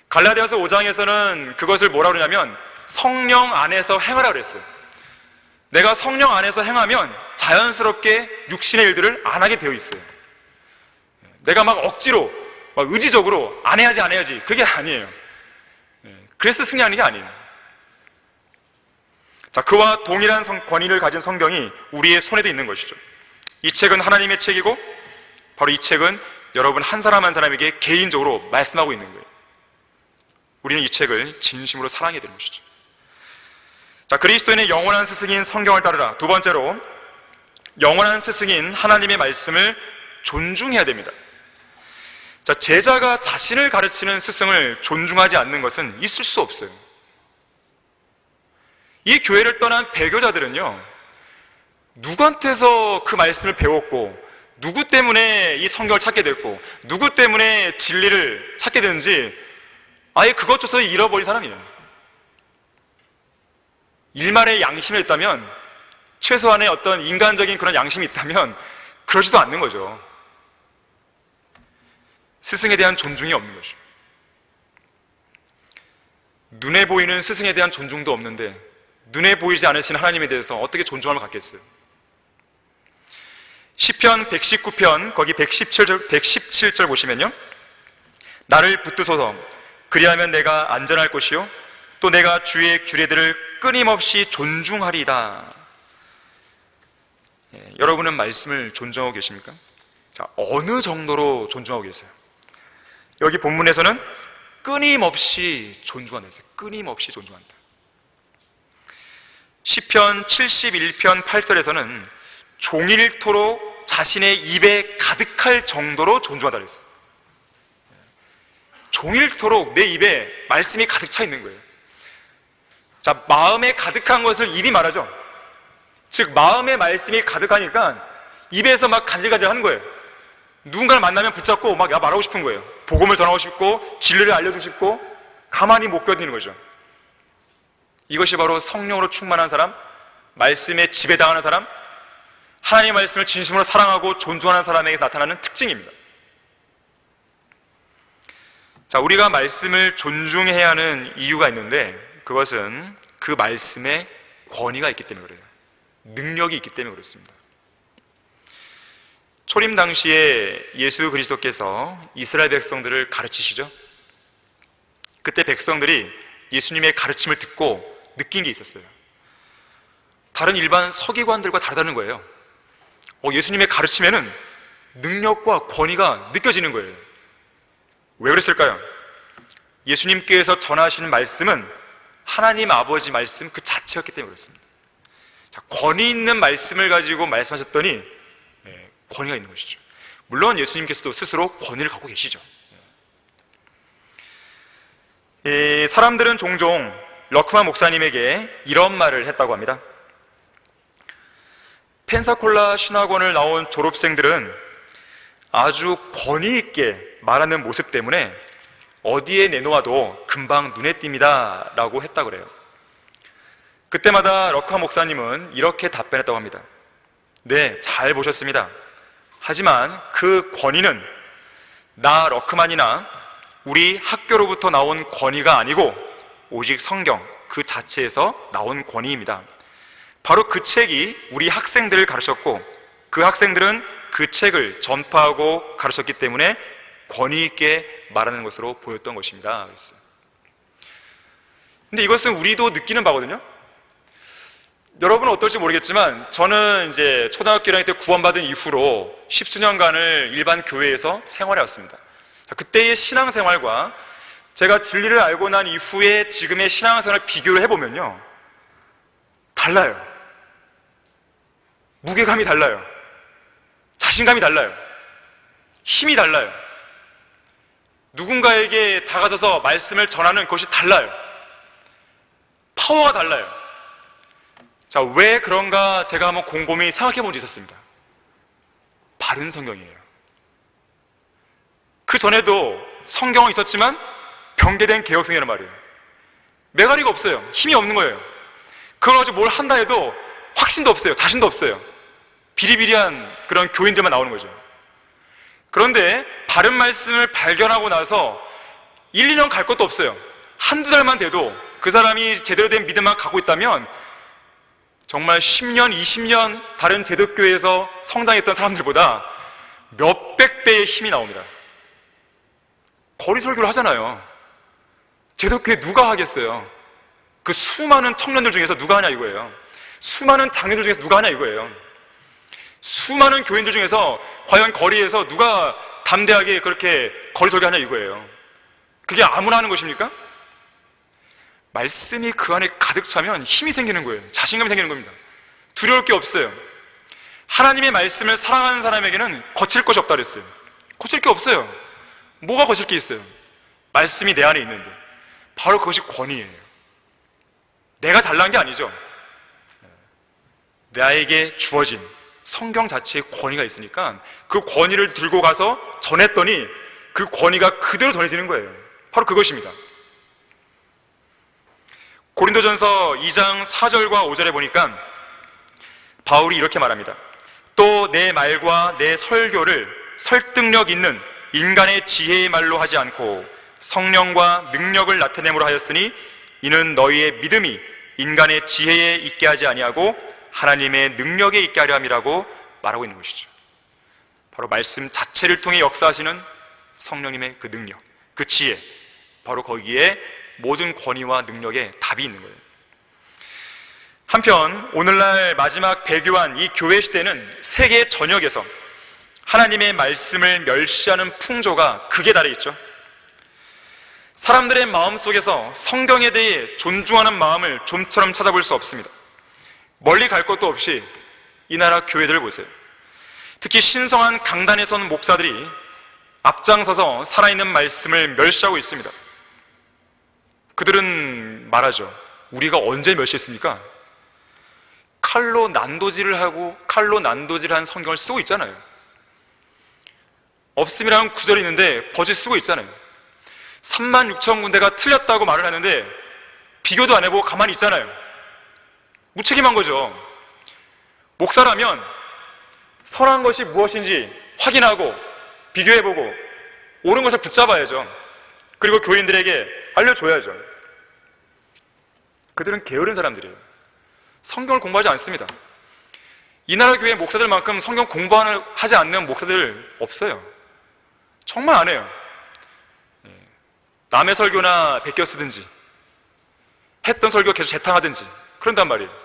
갈라디아서 5장에서는 그것을 뭐라 그러냐면 성령 안에서 행하라 그랬어요. 내가 성령 안에서 행하면 자연스럽게 육신의 일들을 안 하게 되어 있어요. 내가 막 억지로, 막 의지적으로 안 해야지 그게 아니에요. 그래서 승리하는 게 아니에요. 자, 그와 동일한 권위를 가진 성경이 우리의 손에도 있는 것이죠. 이 책은 하나님의 책이고 바로 이 책은 여러분 한 사람 한 사람에게 개인적으로 말씀하고 있는 거예요. 우리는 이 책을 진심으로 사랑해야 되는 것이죠. 자, 그리스도인의 영원한 스승인 성경을 따르라. 두 번째로, 영원한 스승인 하나님의 말씀을 존중해야 됩니다. 자, 제자가 자신을 가르치는 스승을 존중하지 않는 것은 있을 수 없어요. 이 교회를 떠난 배교자들은요, 누구한테서 그 말씀을 배웠고 누구 때문에 이 성경을 찾게 됐고 누구 때문에 진리를 찾게 되는지 아예 그것조차 잃어버린 사람이에요. 일말의 양심이 있다면, 최소한의 어떤 인간적인 그런 양심이 있다면 그러지도 않는 거죠. 스승에 대한 존중이 없는 거죠. 눈에 보이는 스승에 대한 존중도 없는데 눈에 보이지 않으신 하나님에 대해서 어떻게 존중함을 갖겠어요? 시편 119편 거기 117절 보시면요, 나를 붙드소서, 그리하면 내가 안전할 것이요 또 내가 주의 규례들을 끊임없이 존중하리이다. 여러분은 말씀을 존중하고 계십니까? 자, 어느 정도로 존중하고 계세요? 여기 본문에서는 끊임없이 존중한다 했어요. 끊임없이 존중한다. 시편 71편 8절에서는 종일토록 자신의 입에 가득할 정도로 존중하다 그랬어요. 종일토록 내 입에 말씀이 가득 차 있는 거예요. 자, 마음에 가득한 것을 입이 말하죠. 즉 마음의 말씀이 가득하니까 입에서 막 간질간질 하는 거예요. 누군가를 만나면 붙잡고 막 말하고 싶은 거예요. 복음을 전하고 싶고 진리를 알려주고 싶고 가만히 못 견디는 거죠. 이것이 바로 성령으로 충만한 사람, 말씀에 지배당하는 사람, 하나님의 말씀을 진심으로 사랑하고 존중하는 사람에게 나타나는 특징입니다. 자, 우리가 말씀을 존중해야 하는 이유가 있는데 그것은 그 말씀에 권위가 있기 때문에 그래요. 능력이 있기 때문에 그렇습니다. 초림 당시에 예수 그리스도께서 이스라엘 백성들을 가르치시죠. 그때 백성들이 예수님의 가르침을 듣고 느낀 게 있었어요. 다른 일반 서기관들과 다르다는 거예요. 예수님의 가르침에는 능력과 권위가 느껴지는 거예요. 왜 그랬을까요? 예수님께서 전하시는 말씀은 하나님 아버지 말씀 그 자체였기 때문에 그렇습니다. 자, 권위 있는 말씀을 가지고 말씀하셨더니 권위가 있는 것이죠. 물론 예수님께서도 스스로 권위를 갖고 계시죠. 사람들은 종종 러크만 목사님에게 이런 말을 했다고 합니다. 펜사콜라 신학원을 나온 졸업생들은 아주 권위 있게 말하는 모습 때문에 어디에 내놓아도 금방 눈에 띕니다 라고 했다고 그래요. 그때마다 러크만 목사님은 이렇게 답변했다고 합니다. 네, 잘 보셨습니다. 하지만 그 권위는 나 러크만이나 우리 학교로부터 나온 권위가 아니고 오직 성경 그 자체에서 나온 권위입니다. 바로 그 책이 우리 학생들을 가르쳤고 그 학생들은 그 책을 전파하고 가르쳤기 때문에 권위 있게 말하는 것으로 보였던 것입니다. 그랬어요. 근데 이것은 우리도 느끼는 바거든요. 여러분은 어떨지 모르겠지만 저는 이제 초등학교 1학년 때 구원받은 이후로 10수년간을 일반 교회에서 생활해 왔습니다. 그때의 신앙생활과 제가 진리를 알고 난 이후에 지금의 신앙생활을 비교를 해보면요, 달라요. 무게감이 달라요. 자신감이 달라요. 힘이 달라요. 누군가에게 다가서서 말씀을 전하는 것이 달라요. 파워가 달라요. 자, 왜 그런가 제가 한번 곰곰이 생각해 본 적이 있었습니다. 바른 성경이에요. 그 전에도 성경은 있었지만 변개된 개혁성이라는 말이에요. 메가리가 없어요. 힘이 없는 거예요. 그걸 가지고 뭘 한다 해도 확신도 없어요. 자신도 없어요. 비리비리한 그런 교인들만 나오는 거죠. 그런데 바른 말씀을 발견하고 나서 1, 2년 갈 것도 없어요. 한두 달만 돼도 그 사람이 제대로 된 믿음만 갖고 있다면 정말 10년, 20년 다른 제독교회에서 성장했던 사람들보다 몇백 배의 힘이 나옵니다. 거리 설교를 하잖아요. 제독교회 누가 하겠어요? 그 수많은 청년들 중에서 누가 하냐 이거예요. 수많은 장년들 중에서 누가 하냐 이거예요. 수많은 교인들 중에서 과연 거리에서 누가 담대하게 그렇게 거리 설교하냐 이거예요. 그게 아무나 하는 것입니까? 말씀이 그 안에 가득 차면 힘이 생기는 거예요. 자신감이 생기는 겁니다. 두려울 게 없어요. 하나님의 말씀을 사랑하는 사람에게는 거칠 것이 없다 그랬어요. 거칠 게 없어요. 뭐가 거칠 게 있어요? 말씀이 내 안에 있는데. 바로 그것이 권위예요. 내가 잘난 게 아니죠. 나에게 주어진 성경 자체의 권위가 있으니까 그 권위를 들고 가서 전했더니 그 권위가 그대로 전해지는 거예요. 바로 그것입니다. 고린도전서 2장 4절과 5절에 보니까 바울이 이렇게 말합니다. 또 내 말과 내 설교를 설득력 있는 인간의 지혜의 말로 하지 않고 성령과 능력을 나타내므로 하였으니 이는 너희의 믿음이 인간의 지혜에 있게 하지 아니하고 하나님의 능력에 있게 하려 함이라고 말하고 있는 것이죠. 바로 말씀 자체를 통해 역사하시는 성령님의 그 능력, 그 지혜, 바로 거기에 모든 권위와 능력에 답이 있는 거예요. 한편 오늘날 마지막 배교한 이 교회 시대는 세계 전역에서 하나님의 말씀을 멸시하는 풍조가 극에 달해 있죠. 사람들의 마음속에서 성경에 대해 존중하는 마음을 좀처럼 찾아볼 수 없습니다. 멀리 갈 것도 없이 이 나라 교회들을 보세요. 특히 신성한 강단에 선 목사들이 앞장서서 살아있는 말씀을 멸시하고 있습니다. 그들은 말하죠. 우리가 언제 멸시했습니까? 칼로 난도질을 하고 칼로 난도질한 성경을 쓰고 있잖아요. 없음이라는 구절이 있는데 버짓 쓰고 있잖아요. 36,000군데가 틀렸다고 말을 하는데 비교도 안 해보고 가만히 있잖아요. 무책임한 거죠. 목사라면 선한 것이 무엇인지 확인하고 비교해보고 옳은 것을 붙잡아야죠. 그리고 교인들에게 알려줘야죠. 그들은 게으른 사람들이에요. 성경을 공부하지 않습니다. 이 나라 교회 목사들만큼 성경 공부하지 않는 목사들 없어요. 정말 안 해요. 남의 설교나 베껴 쓰든지 했던 설교 계속 재탕하든지 그런단 말이에요.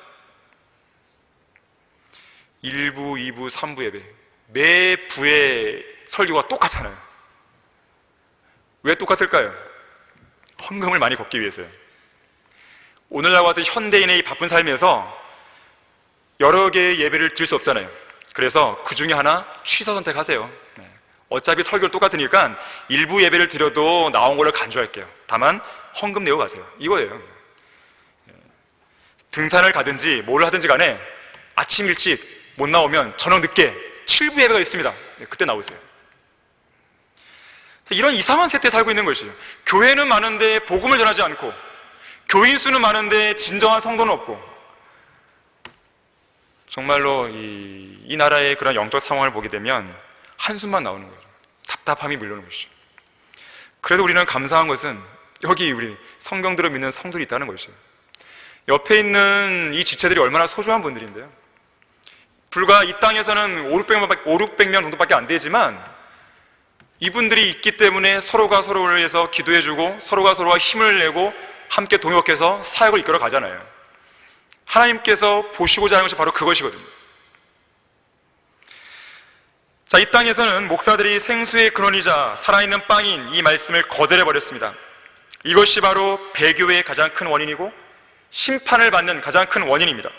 1부, 2부, 3부 예배 매 부의 설교가 똑같잖아요. 왜 똑같을까요? 헌금을 많이 걷기 위해서요. 오늘날과 같은 현대인의 이 바쁜 삶에서 여러 개의 예배를 드릴 수 없잖아요. 그래서 그 중에 하나 취사 선택하세요. 어차피 설교는 똑같으니까 일부 예배를 드려도 나온 걸로 간주할게요. 다만 헌금 내고 가세요. 이거예요. 등산을 가든지 뭘 하든지 간에 아침 일찍 못 나오면 저녁 늦게 7부 예배가 있습니다. 그때 나오세요. 이런 이상한 세태에 살고 있는 것이에요. 교회는 많은데 복음을 전하지 않고 교인 수는 많은데 진정한 성도는 없고 정말로 이 나라의 그런 영적 상황을 보게 되면 한숨만 나오는 거죠. 답답함이 밀려오는 것이죠. 그래도 우리는 감사한 것은 여기 우리 성경들을 믿는 성들이 있다는 것이죠. 옆에 있는 이 지체들이 얼마나 소중한 분들인데요. 불과 이 땅에서는 500명 정도밖에 안 되지만 이분들이 있기 때문에 서로가 서로를 위해서 기도해주고 서로가 힘을 내고 함께 동역해서 사역을 이끌어 가잖아요. 하나님께서 보시고자 하는 것이 바로 그것이거든요. 자, 이 땅에서는 목사들이 생수의 근원이자 살아있는 빵인 이 말씀을 거절해버렸습니다. 이것이 바로 배교의 가장 큰 원인이고 심판을 받는 가장 큰 원인입니다.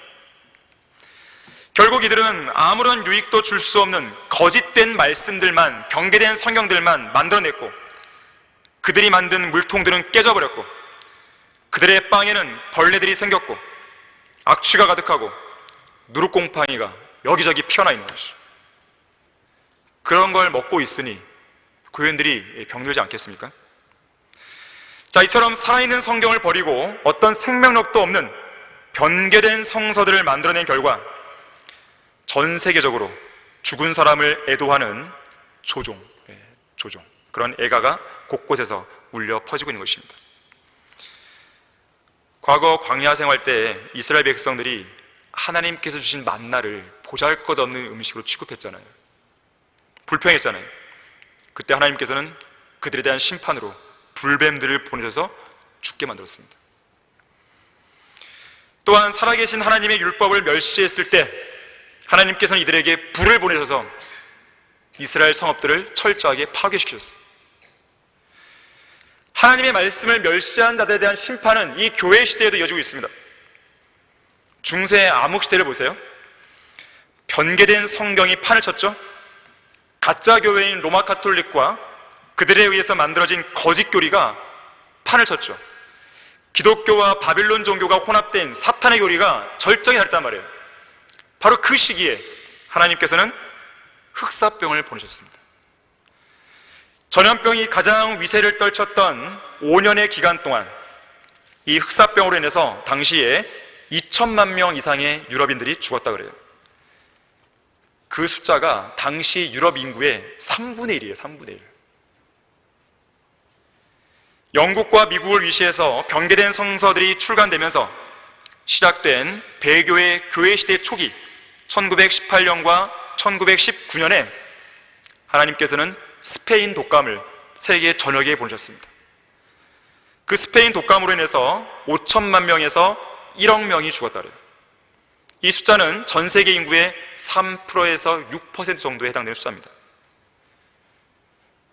결국 이들은 아무런 유익도 줄 수 없는 거짓된 말씀들만, 변개된 성경들만 만들어냈고 그들이 만든 물통들은 깨져버렸고 그들의 빵에는 벌레들이 생겼고 악취가 가득하고 누룩곰팡이가 여기저기 피어나 있는 것이죠. 그런 걸 먹고 있으니 교인들이 병들지 않겠습니까? 자, 이처럼 살아있는 성경을 버리고 어떤 생명력도 없는 변개된 성서들을 만들어낸 결과 전 세계적으로 죽은 사람을 애도하는 조종, 그런 애가가 곳곳에서 울려 퍼지고 있는 것입니다. 과거 광야 생활 때 이스라엘 백성들이 하나님께서 주신 만나를 보잘것없는 음식으로 취급했잖아요. 불평했잖아요. 그때 하나님께서는 그들에 대한 심판으로 불뱀들을 보내셔서 죽게 만들었습니다. 또한 살아계신 하나님의 율법을 멸시했을 때 하나님께서는 이들에게 불을 보내셔서 이스라엘 성읍들을 철저하게 파괴시키셨어요. 하나님의 말씀을 멸시한 자들에 대한 심판은 이 교회 시대에도 이어지고 있습니다. 중세 암흑 시대를 보세요. 변개된 성경이 판을 쳤죠. 가짜 교회인 로마 카톨릭과 그들에 의해서 만들어진 거짓 교리가 판을 쳤죠. 기독교와 바빌론 종교가 혼합된 사탄의 교리가 절정에 달했단 말이에요. 바로 그 시기에 하나님께서는 흑사병을 보내셨습니다. 전염병이 가장 위세를 떨쳤던 5년의 기간 동안 이 흑사병으로 인해서 당시에 2천만 명 이상의 유럽인들이 죽었다 그래요. 그 숫자가 당시 유럽 인구의 3분의 1이에요. 3분의 1. 영국과 미국을 위시해서 변개된 성서들이 출간되면서 시작된 배교의 교회시대 초기 1918년과 1919년에 하나님께서는 스페인 독감을 세계 전역에 보내셨습니다. 그 스페인 독감으로 인해서 5천만 명에서 1억 명이 죽었다 그래요. 이 숫자는 전 세계 인구의 3%에서 6% 정도에 해당되는 숫자입니다.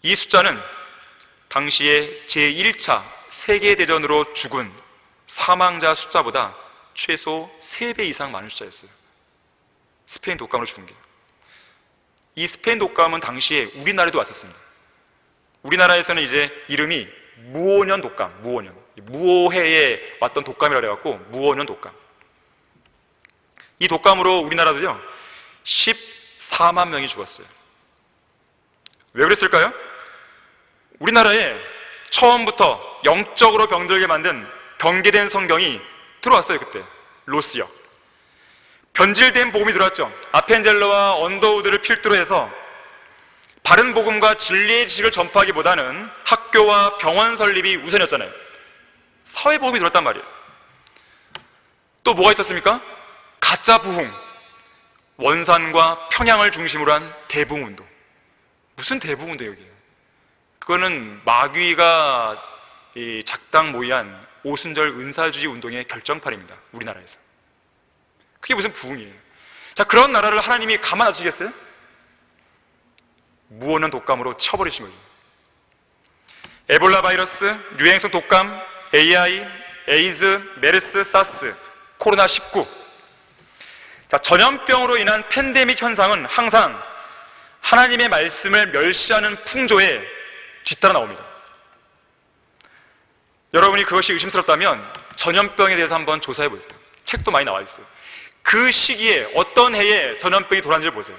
이 숫자는 당시에 제1차 세계대전으로 죽은 사망자 숫자보다 최소 3배 이상 많은 숫자였어요. 스페인 독감으로 죽은 게. 이 스페인 독감은 당시에 우리나라에도 왔었습니다. 우리나라에서는 이제 이름이 무오년 독감, 무오해에 왔던 독감이라고 해갖고 무오년 독감. 이 독감으로 우리나라도요 14만 명이 죽었어요. 왜 그랬을까요? 우리나라에 처음부터 영적으로 병들게 만든 변개된 성경이 들어왔어요. 그때 로스역 변질된 복음이 들어왔죠. 아펜젤러와 언더우드를 필두로 해서 바른 복음과 진리의 지식을 전파하기보다는 학교와 병원 설립이 우선이었잖아요. 사회 복음이 들었단 말이에요. 또 뭐가 있었습니까? 가짜 부흥, 원산과 평양을 중심으로 한 대붕운동. 무슨 대붕운동이에요? 그거는 마귀가 작당 모의한 오순절 은사주의 운동의 결정판입니다. 우리나라에서. 그게 무슨 부흥이에요? 자, 그런 나라를 하나님이 가만 놔두시겠어요? 무오년 독감으로 쳐버리신 거죠. 에볼라 바이러스, 유행성 독감, AI, 에이즈, 메르스, 사스, 코로나19. 자, 전염병으로 인한 팬데믹 현상은 항상 하나님의 말씀을 멸시하는 풍조에 뒤따라 나옵니다. 여러분이 그것이 의심스럽다면 전염병에 대해서 한번 조사해 보세요. 책도 많이 나와 있어요. 그 시기에 어떤 해에 전염병이 돌았는지를 보세요.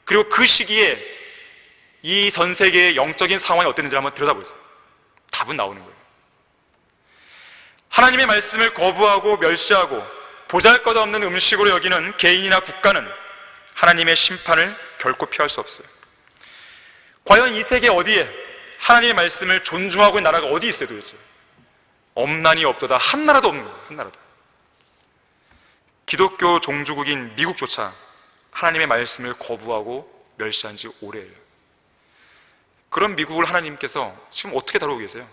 그리고 그 시기에 이 전 세계의 영적인 상황이 어땠는지 한번 들여다보세요. 답은 나오는 거예요. 하나님의 말씀을 거부하고 멸시하고 보잘것없는 음식으로 여기는 개인이나 국가는 하나님의 심판을 결코 피할 수 없어요. 과연 이 세계 어디에 하나님의 말씀을 존중하고 있는 나라가 어디 있어요 도대체? 없나니 없도다. 한 나라도 없는 거예요. 한 나라도. 기독교 종주국인 미국조차 하나님의 말씀을 거부하고 멸시한 지 오래예요. 그런 미국을 하나님께서 지금 어떻게 다루고 계세요?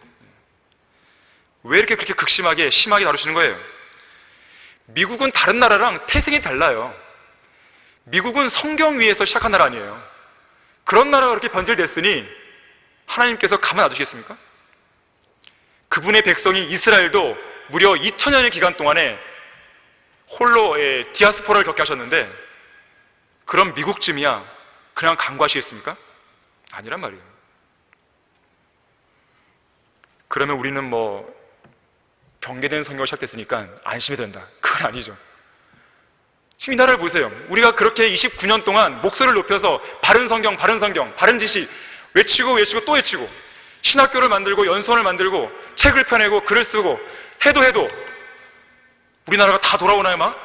왜 이렇게 그렇게 극심하게 심하게 다루시는 거예요? 미국은 다른 나라랑 태생이 달라요. 미국은 성경 위에서 시작한 나라 아니에요. 그런 나라가 그렇게 변질됐으니 하나님께서 가만 놔두시겠습니까? 그분의 백성이 이스라엘도 무려 2000년의 기간 동안에 홀로 디아스포라를 겪게 하셨는데 그럼 미국쯤이야 그냥 간과하시겠습니까? 아니란 말이에요. 그러면 우리는 뭐 병개된 성경을 시작됐으니까 안심이 된다. 그건 아니죠. 지금 이 나라를 보세요. 우리가 그렇게 29년 동안 목소리를 높여서 바른 성경, 바른 지식 외치고 또 외치고 신학교를 만들고 연수원을 만들고 책을 펴내고 글을 쓰고 해도 우리나라가 다 돌아오나요? 막?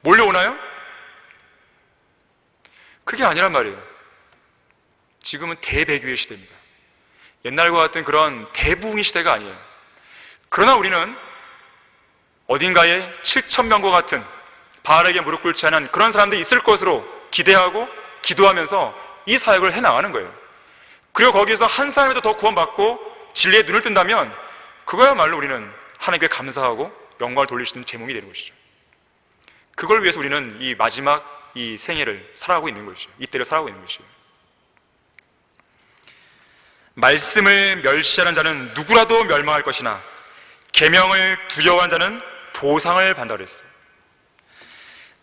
몰려오나요? 그게 아니란 말이에요. 지금은 대배교의 시대입니다. 옛날과 같은 그런 대부흥의 시대가 아니에요. 그러나 우리는 어딘가에 7,000명과 같은 바알에게 무릎 꿇지 않은 그런 사람들이 있을 것으로 기대하고 기도하면서 이 사역을 해나가는 거예요. 그리고 거기에서 한 사람이라도 더 구원받고 진리에 눈을 뜬다면 그거야말로 우리는 하나님께 감사하고 영광을 돌릴 수 있는 제목이 되는 것이죠. 그걸 위해서 우리는 이 마지막 이 생애를 살아가고 있는 것이죠. 이때를 살아가고 있는 것이죠. 말씀을 멸시하는 자는 누구라도 멸망할 것이나 계명을 두려워하는 자는 보상을 받는다 그랬어요.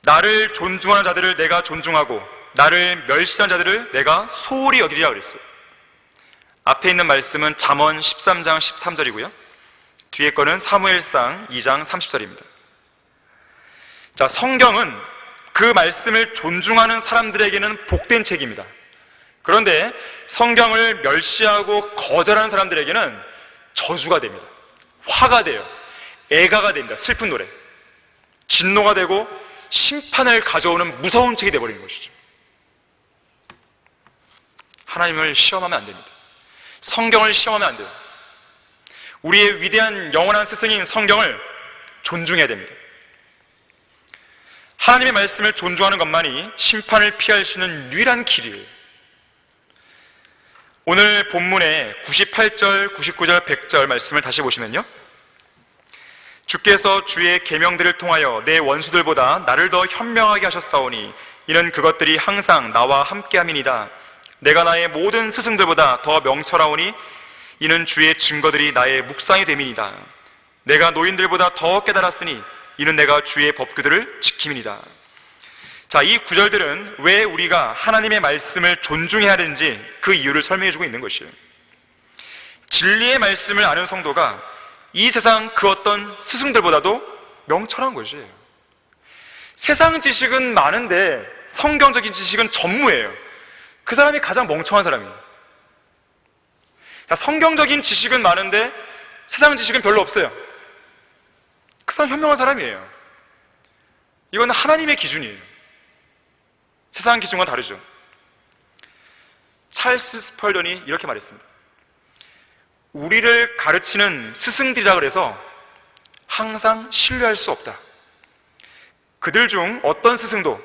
나를 존중하는 자들을 내가 존중하고 나를 멸시하는 자들을 내가 소홀히 여기리라 그랬어요. 앞에 있는 말씀은 잠언 13장 13절이고요 뒤에 거는 사무엘상 2장 30절입니다 자, 성경은 그 말씀을 존중하는 사람들에게는 복된 책입니다. 그런데 성경을 멸시하고 거절하는 사람들에게는 저주가 됩니다. 화가 돼요. 애가가 됩니다. 슬픈 노래. 진노가 되고 심판을 가져오는 무서운 책이 되어버리는 것이죠. 하나님을 시험하면 안 됩니다. 성경을 시험하면 안 돼요. 우리의 위대한 영원한 스승인 성경을 존중해야 됩니다. 하나님의 말씀을 존중하는 것만이 심판을 피할 수 있는 유일한 길이에요. 오늘 본문의 98절, 99절, 100절 말씀을 다시 보시면요, 주께서 주의 계명들을 통하여 내 원수들보다 나를 더 현명하게 하셨사오니 이는 그것들이 항상 나와 함께함이니이다. 내가 나의 모든 스승들보다 더 명철하오니 이는 주의 증거들이 나의 묵상이 됨이니이다. 내가 노인들보다 더 깨달았으니 이는 내가 주의 법규들을 지킴이니이다. 자, 이 구절들은 왜 우리가 하나님의 말씀을 존중해야 하는지 그 이유를 설명해주고 있는 것이에요. 진리의 말씀을 아는 성도가 이 세상 그 어떤 스승들보다도 명철한 것이에요. 세상 지식은 많은데 성경적인 지식은 전무예요. 그 사람이 가장 멍청한 사람이에요. 성경적인 지식은 많은데 세상 지식은 별로 없어요. 그 사람 현명한 사람이에요. 이건 하나님의 기준이에요. 세상 기준과 다르죠. 찰스 스펄전이 이렇게 말했습니다. 우리를 가르치는 스승들이라 그래서 항상 신뢰할 수 없다. 그들 중 어떤 스승도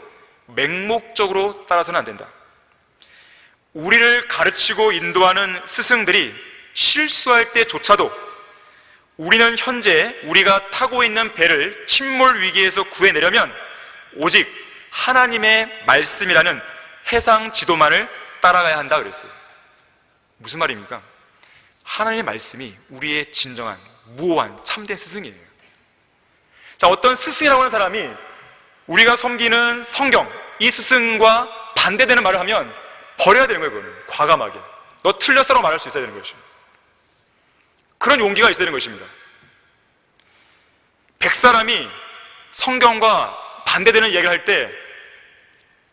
맹목적으로 따라서는 안 된다. 우리를 가르치고 인도하는 스승들이 실수할 때조차도 우리는 현재 우리가 타고 있는 배를 침몰 위기에서 구해내려면 오직 하나님의 말씀이라는 해상 지도만을 따라가야 한다 그랬어요. 무슨 말입니까? 하나님의 말씀이 우리의 진정한 무오한 참된 스승이에요. 자, 어떤 스승이라고 하는 사람이 우리가 섬기는 성경, 이 스승과 반대되는 말을 하면 버려야 되는 거예요. 그거는 과감하게 너 틀렸어라고 말할 수 있어야 되는 것입니다. 그런 용기가 있어야 되는 것입니다. 100사람이 성경과 반대되는 이야기를 할 때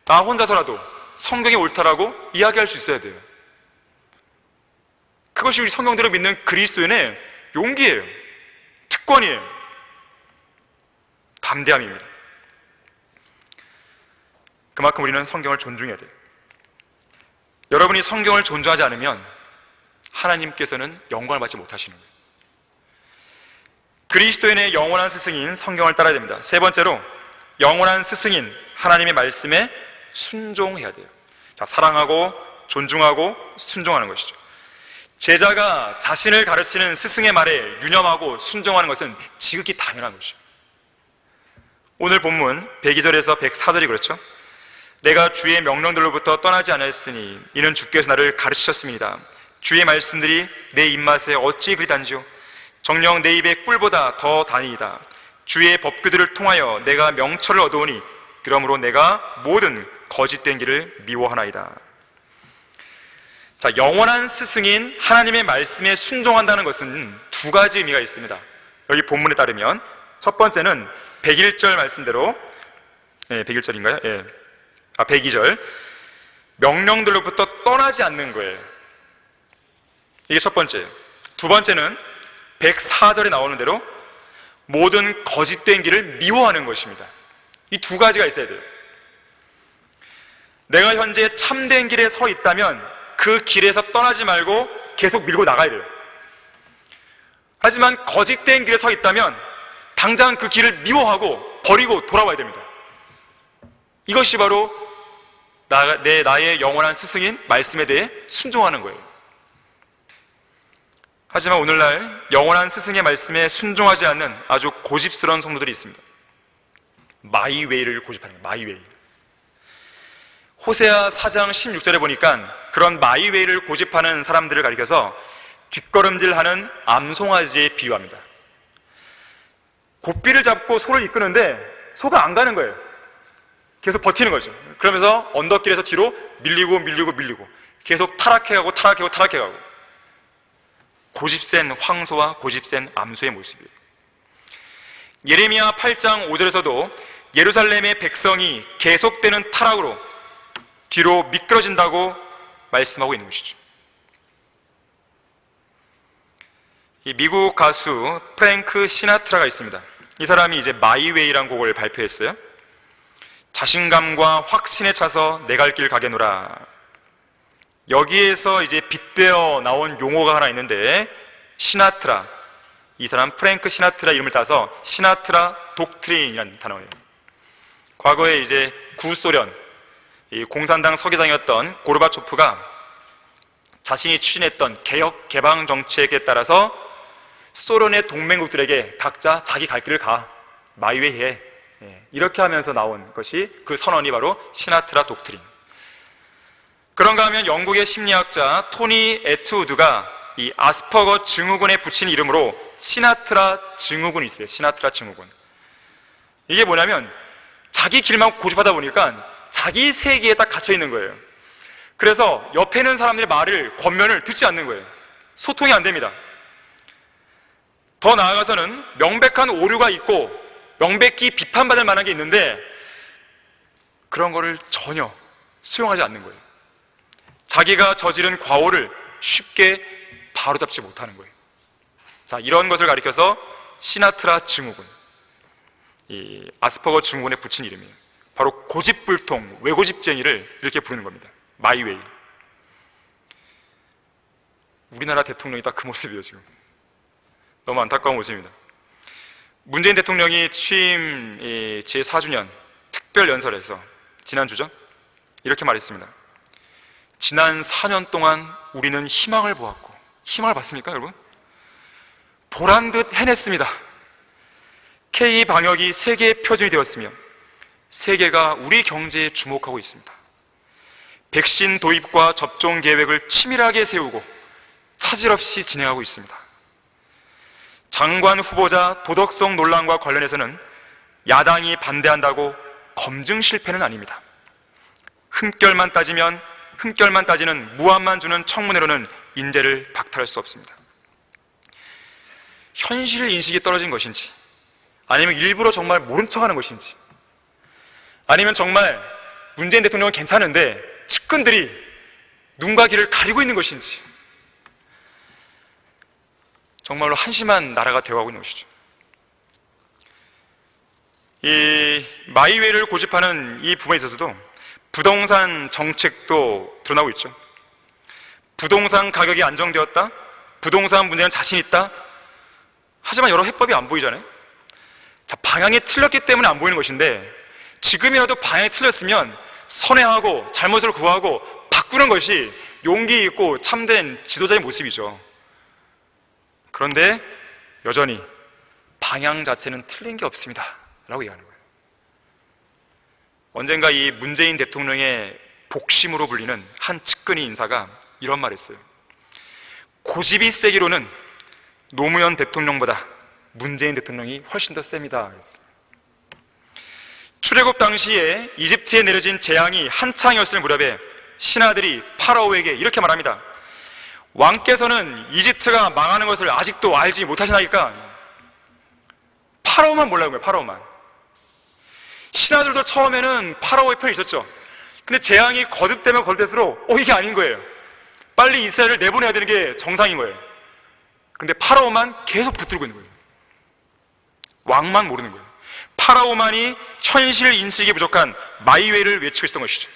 나 혼자서라도 성경이 옳다라고 이야기할 수 있어야 돼요. 그것이 우리 성경대로 믿는 그리스도인의 용기예요. 특권이에요. 담대함입니다. 그만큼 우리는 성경을 존중해야 돼요. 여러분이 성경을 존중하지 않으면 하나님께서는 영광을 받지 못하시는 거예요. 그리스도인의 영원한 스승인 성경을 따라야 됩니다. 세 번째로, 영원한 스승인 하나님의 말씀에 순종해야 돼요. 자, 사랑하고 존중하고 순종하는 것이죠. 제자가 자신을 가르치는 스승의 말에 유념하고 순종하는 것은 지극히 당연한 것이에요. 오늘 본문 102절에서 104절이 그렇죠. 내가 주의 명령들로부터 떠나지 않았으니 이는 주께서 나를 가르치셨습니다. 주의 말씀들이 내 입맛에 어찌 그리 단지요. 정녕 내 입에 꿀보다 더 다니이다. 주의 법규들을 통하여 내가 명철을 얻어오니 그러므로 내가 모든 거짓된 길을 미워하나이다. 자, 영원한 스승인 하나님의 말씀에 순종한다는 것은 두 가지 의미가 있습니다. 여기 본문에 따르면 첫 번째는 101절 말씀대로, 101절인가요? 102절, 명령들로부터 떠나지 않는 거예요. 이게 첫 번째예요. 두 번째는 104절에 나오는 대로 모든 거짓된 길을 미워하는 것입니다. 이 두 가지가 있어야 돼요. 내가 현재 참된 길에 서 있다면 그 길에서 떠나지 말고 계속 밀고 나가야 돼요. 하지만 거짓된 길에 서 있다면 당장 그 길을 미워하고 버리고 돌아와야 됩니다. 이것이 바로 나의 영원한 스승인 말씀에 대해 순종하는 거예요. 하지만 오늘날 영원한 스승의 말씀에 순종하지 않는 아주 고집스러운 성도들이 있습니다. 마이웨이를 고집하는 거예요. 마이웨이. 호세아 4장 16절에 보니까 그런 마이웨이를 고집하는 사람들을 가리켜서 뒷걸음질하는 암송아지에 비유합니다. 고삐를 잡고 소를 이끄는데 소가 안 가는 거예요. 계속 버티는 거죠. 그러면서 언덕길에서 뒤로 밀리고 계속 타락해가고 고집센 황소와 고집센 암소의 모습이에요. 예레미야 8장 5절에서도 예루살렘의 백성이 계속되는 타락으로 뒤로 미끄러진다고 말씀하고 있는 것이죠. 이 미국 가수 프랭크 시나트라가 있습니다. 이 사람이 이제 마이웨이라는 곡을 발표했어요. 자신감과 확신에 차서 내 갈 길 가게노라. 여기에서 이제 빗대어 나온 용어가 하나 있는데, 시나트라, 이 사람 프랭크 시나트라 이름을 따서 시나트라 독트린이라는 단어예요. 과거에 이제 구소련 이 공산당 서기장이었던 고르바초프가 자신이 추진했던 개혁 개방 정책에 따라서 소련의 동맹국들에게 각자 자기 갈 길을 가, 마이웨이 해, 이렇게 하면서 나온 것이 그 선언이 바로 시나트라 독트린. 그런가 하면 영국의 심리학자 토니 애트우드가 이 아스퍼거 증후군에 붙인 이름으로 시나트라 증후군이 있어요. 시나트라 증후군. 이게 뭐냐면 자기 길만 고집하다 보니까 자기 세계에 딱 갇혀 있는 거예요. 그래서 옆에 있는 사람들의 말을, 권면을 듣지 않는 거예요. 소통이 안 됩니다. 더 나아가서는 명백한 오류가 있고 명백히 비판받을 만한 게 있는데 그런 거를 전혀 수용하지 않는 거예요. 자기가 저지른 과오를 쉽게 바로잡지 못하는 거예요. 자, 이런 것을 가리켜서 시나트라 증후군, 이 아스퍼거 증후군에 붙인 이름이에요. 바로 고집불통, 외고집쟁이를 이렇게 부르는 겁니다. 마이웨이. 우리나라 대통령이 딱 그 모습이에요. 지금 너무 안타까운 모습입니다. 문재인 대통령이 취임 제4주년 특별연설에서 지난주죠, 이렇게 말했습니다. 지난 4년 동안 우리는 희망을 보았고, 희망을 봤습니까 여러분? 보란듯 해냈습니다. K-방역이 세계의 표준이 되었으며 세계가 우리 경제에 주목하고 있습니다. 백신 도입과 접종 계획을 치밀하게 세우고 차질 없이 진행하고 있습니다. 장관 후보자 도덕성 논란과 관련해서는 야당이 반대한다고 검증 실패는 아닙니다. 흠결만 따지는 무함만 주는 청문회로는 인재를 박탈할 수 없습니다. 현실 인식이 떨어진 것인지, 아니면 일부러 정말 모른 척하는 것인지, 아니면 정말 문재인 대통령은 괜찮은데 측근들이 눈과 귀를 가리고 있는 것인지, 정말로 한심한 나라가 되어가고 있는 것이죠. 이 마이웨이를 고집하는 이 부분에 있어서도 부동산 정책도 드러나고 있죠. 부동산 가격이 안정되었다, 부동산 문제는 자신 있다. 하지만 여러 해법이 안 보이잖아요. 자, 방향이 틀렸기 때문에 안 보이는 것인데, 지금이라도 방향이 틀렸으면 선회하고 잘못을 구하고 바꾸는 것이 용기 있고 참된 지도자의 모습이죠. 그런데 여전히 방향 자체는 틀린 게 없습니다 라고 얘기하는 거예요. 언젠가 이 문재인 대통령의 복심으로 불리는 한 측근이 인사가 이런 말 했어요. 고집이 세기로는 노무현 대통령보다 문재인 대통령이 훨씬 더 셉니다 그랬어요. 출애굽 당시에 이집트에 내려진 재앙이 한창이었을 무렵에 신하들이 파라오에게 이렇게 말합니다. 왕께서는 이집트가 망하는 것을 아직도 알지 못하시나이까? 파라오만 몰라요. 파라오만. 신하들도 처음에는 파라오의 편에 있었죠. 근데 재앙이 거듭되면 거듭될수록 이게 아닌 거예요. 빨리 이스라엘을 내보내야 되는 게 정상인 거예요. 근데 파라오만 계속 붙들고 있는 거예요. 왕만 모르는 거예요. 파라오만이 현실 인식이 부족한 마이웨이를 외치고 있었던 것이죠.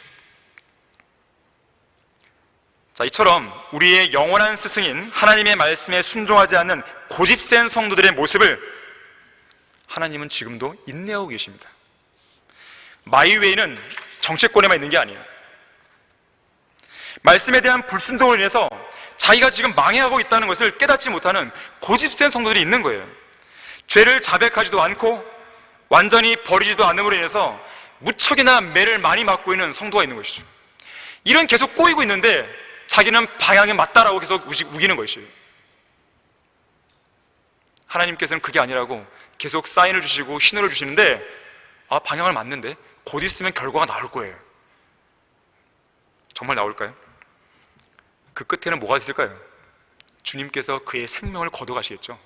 자, 이처럼 우리의 영원한 스승인 하나님의 말씀에 순종하지 않는 고집센 성도들의 모습을 하나님은 지금도 인내하고 계십니다. 마이웨이는 정치권에만 있는 게 아니에요. 말씀에 대한 불순종으로 인해서 자기가 지금 망해가고 있다는 것을 깨닫지 못하는 고집센 성도들이 있는 거예요. 죄를 자백하지도 않고 완전히 버리지도 않음으로 인해서 무척이나 매를 많이 맞고 있는 성도가 있는 것이죠. 이런 계속 꼬이고 있는데 자기는 방향이 맞다라고 계속 우기는 것이에요. 하나님께서는 그게 아니라고 계속 사인을 주시고 신호를 주시는데, 방향을 맞는데 곧 있으면 결과가 나올 거예요. 정말 나올까요? 그 끝에는 뭐가 있을까요? 주님께서 그의 생명을 거둬가시겠죠.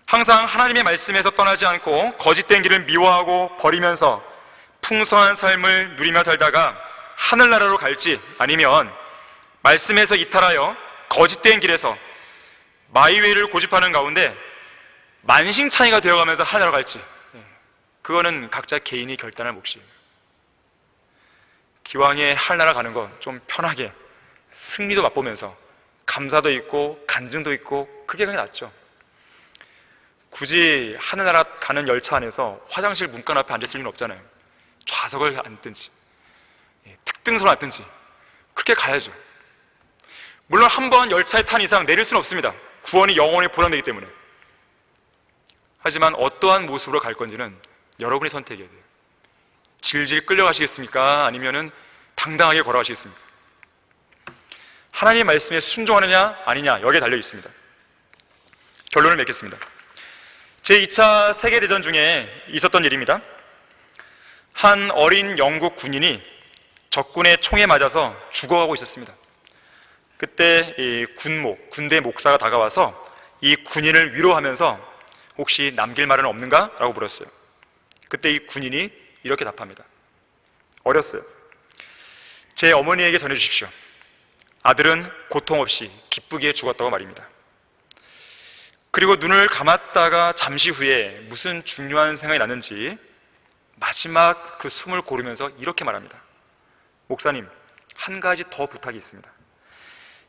항상 하나님의 말씀에서 떠나지 않고 거짓된 길을 미워하고 버리면서 풍성한 삶을 누리며 살다가 하늘나라로 갈지, 아니면 말씀에서 이탈하여 거짓된 길에서 마이웨이를 고집하는 가운데 만신창이가 되어가면서 하늘나라 갈지, 그거는 각자 개인이 결단할 몫이에요. 기왕에 하늘나라 가는 거 좀 편하게 승리도 맛보면서 감사도 있고 간증도 있고 그게 그냥 낫죠. 굳이 하늘나라 가는 열차 안에서 화장실 문간 앞에 앉았을 리는 없잖아요. 좌석을 앉든지 특등석을 앉든지 그렇게 가야죠. 물론 한 번 열차에 탄 이상 내릴 수는 없습니다. 구원이 영원히 보장되기 때문에. 하지만 어떠한 모습으로 갈 건지는 여러분이 선택해야 돼요. 질질 끌려가시겠습니까? 아니면은 당당하게 걸어가시겠습니까? 하나님의 말씀에 순종하느냐 아니냐, 여기에 달려 있습니다. 결론을 맺겠습니다. 제2차 세계대전 중에 있었던 일입니다. 한 어린 영국 군인이 적군의 총에 맞아서 죽어가고 있었습니다. 그때 이 군대 목사가 다가와서 이 군인을 위로하면서 혹시 남길 말은 없는가? 라고 물었어요. 그때 이 군인이 이렇게 답합니다. 어렸어요. 제 어머니에게 전해주십시오. 아들은 고통 없이 기쁘게 죽었다고 말입니다. 그리고 눈을 감았다가 잠시 후에 무슨 중요한 생각이 났는지 마지막 그 숨을 고르면서 이렇게 말합니다. 목사님, 한 가지 더 부탁이 있습니다.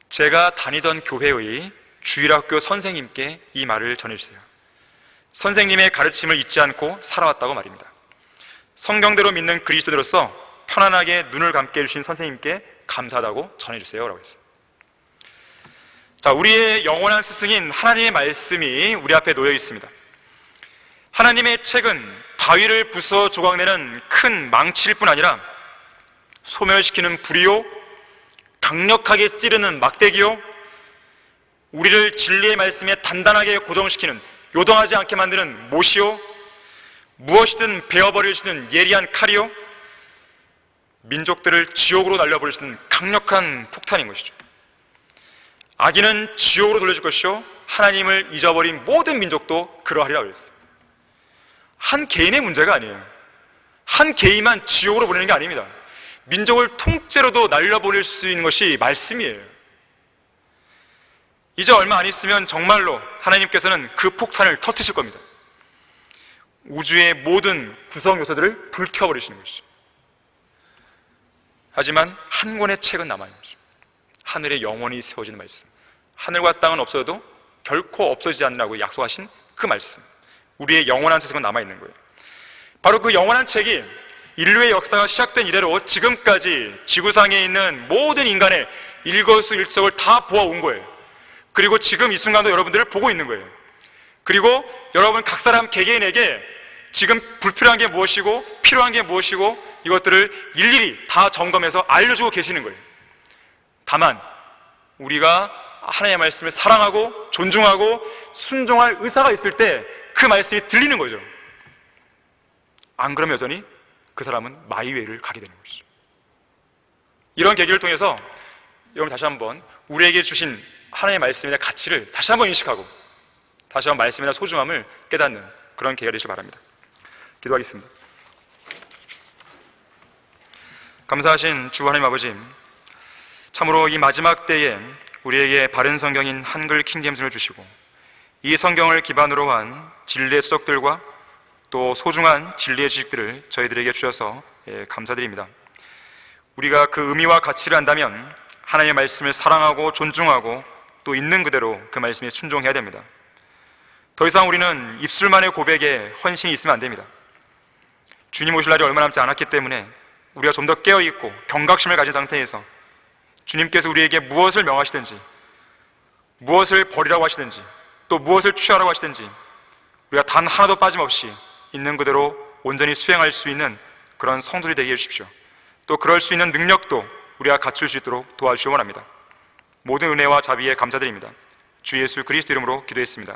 제가 다니던 교회의 주일학교 선생님께 이 말을 전해주세요. 선생님의 가르침을 잊지 않고 살아왔다고 말입니다. 성경대로 믿는 그리스도인으로서 편안하게 눈을 감게 해주신 선생님께 감사하다고 전해주세요 라고 했습니다. 자, 우리의 영원한 스승인 하나님의 말씀이 우리 앞에 놓여 있습니다. 하나님의 책은 바위를 부숴 조각내는 큰 망치일 뿐 아니라 소멸시키는 불이요, 강력하게 찌르는 막대기요, 우리를 진리의 말씀에 단단하게 고정시키는, 요동하지 않게 만드는 못이요, 무엇이든 베어버릴 수 있는 예리한 칼이요, 민족들을 지옥으로 날려버릴 수 있는 강력한 폭탄인 것이죠. 악인은 지옥으로 돌려줄 것이요, 하나님을 잊어버린 모든 민족도 그러하리라 그랬어요. 한 개인의 문제가 아니에요. 한 개인만 지옥으로 보내는 게 아닙니다. 민족을 통째로도 날려보낼 수 있는 것이 말씀이에요. 이제 얼마 안 있으면 정말로 하나님께서는 그 폭탄을 터뜨리실 겁니다. 우주의 모든 구성 요소들을 불켜버리시는 것이죠. 하지만 한 권의 책은 남아있는 것이죠. 하늘에 영원히 세워지는 말씀, 하늘과 땅은 없어도 결코 없어지지 않는다고 약속하신 그 말씀, 우리의 영원한 책은 남아있는 거예요. 바로 그 영원한 책이 인류의 역사가 시작된 이래로 지금까지 지구상에 있는 모든 인간의 일거수일투족을 다 보아온 거예요. 그리고 지금 이 순간도 여러분들을 보고 있는 거예요. 그리고 여러분 각 사람 개개인에게 지금 불필요한 게 무엇이고 필요한 게 무엇이고 이것들을 일일이 다 점검해서 알려주고 계시는 거예요. 다만 우리가 하나님의 말씀을 사랑하고 존중하고 순종할 의사가 있을 때 그 말씀이 들리는 거죠. 안 그러면 여전히 그 사람은 마이웨이를 가게 되는 것이죠. 이런 계기를 통해서 여러분 다시 한번 우리에게 주신 하나님의 말씀에 대한 가치를 다시 한번 인식하고 다시 한번 말씀에 대한 소중함을 깨닫는 그런 계기가 되시길 바랍니다. 기도하겠습니다. 감사하신 주 하나님 아버지, 참으로 이 마지막 때에 우리에게 바른 성경인 한글 킹제임스를 주시고 이 성경을 기반으로 한 진리의 서적들과 또 소중한 진리의 지식들을 저희들에게 주셔서 감사드립니다. 우리가 그 의미와 가치를 안다면 하나님의 말씀을 사랑하고 존중하고 또 있는 그대로 그 말씀에 순종해야 됩니다. 더 이상 우리는 입술만의 고백에 헌신이 있으면 안 됩니다. 주님 오실 날이 얼마 남지 않았기 때문에 우리가 좀 더 깨어있고 경각심을 가진 상태에서 주님께서 우리에게 무엇을 명하시든지 무엇을 버리라고 하시든지 또 무엇을 취하라고 하시든지 우리가 단 하나도 빠짐없이 있는 그대로 온전히 수행할 수 있는 그런 성도들이 되게 해주십시오. 또 그럴 수 있는 능력도 우리가 갖출 수 있도록 도와주시기 원합니다. 모든 은혜와 자비에 감사드립니다. 주 예수 그리스도 이름으로 기도했습니다.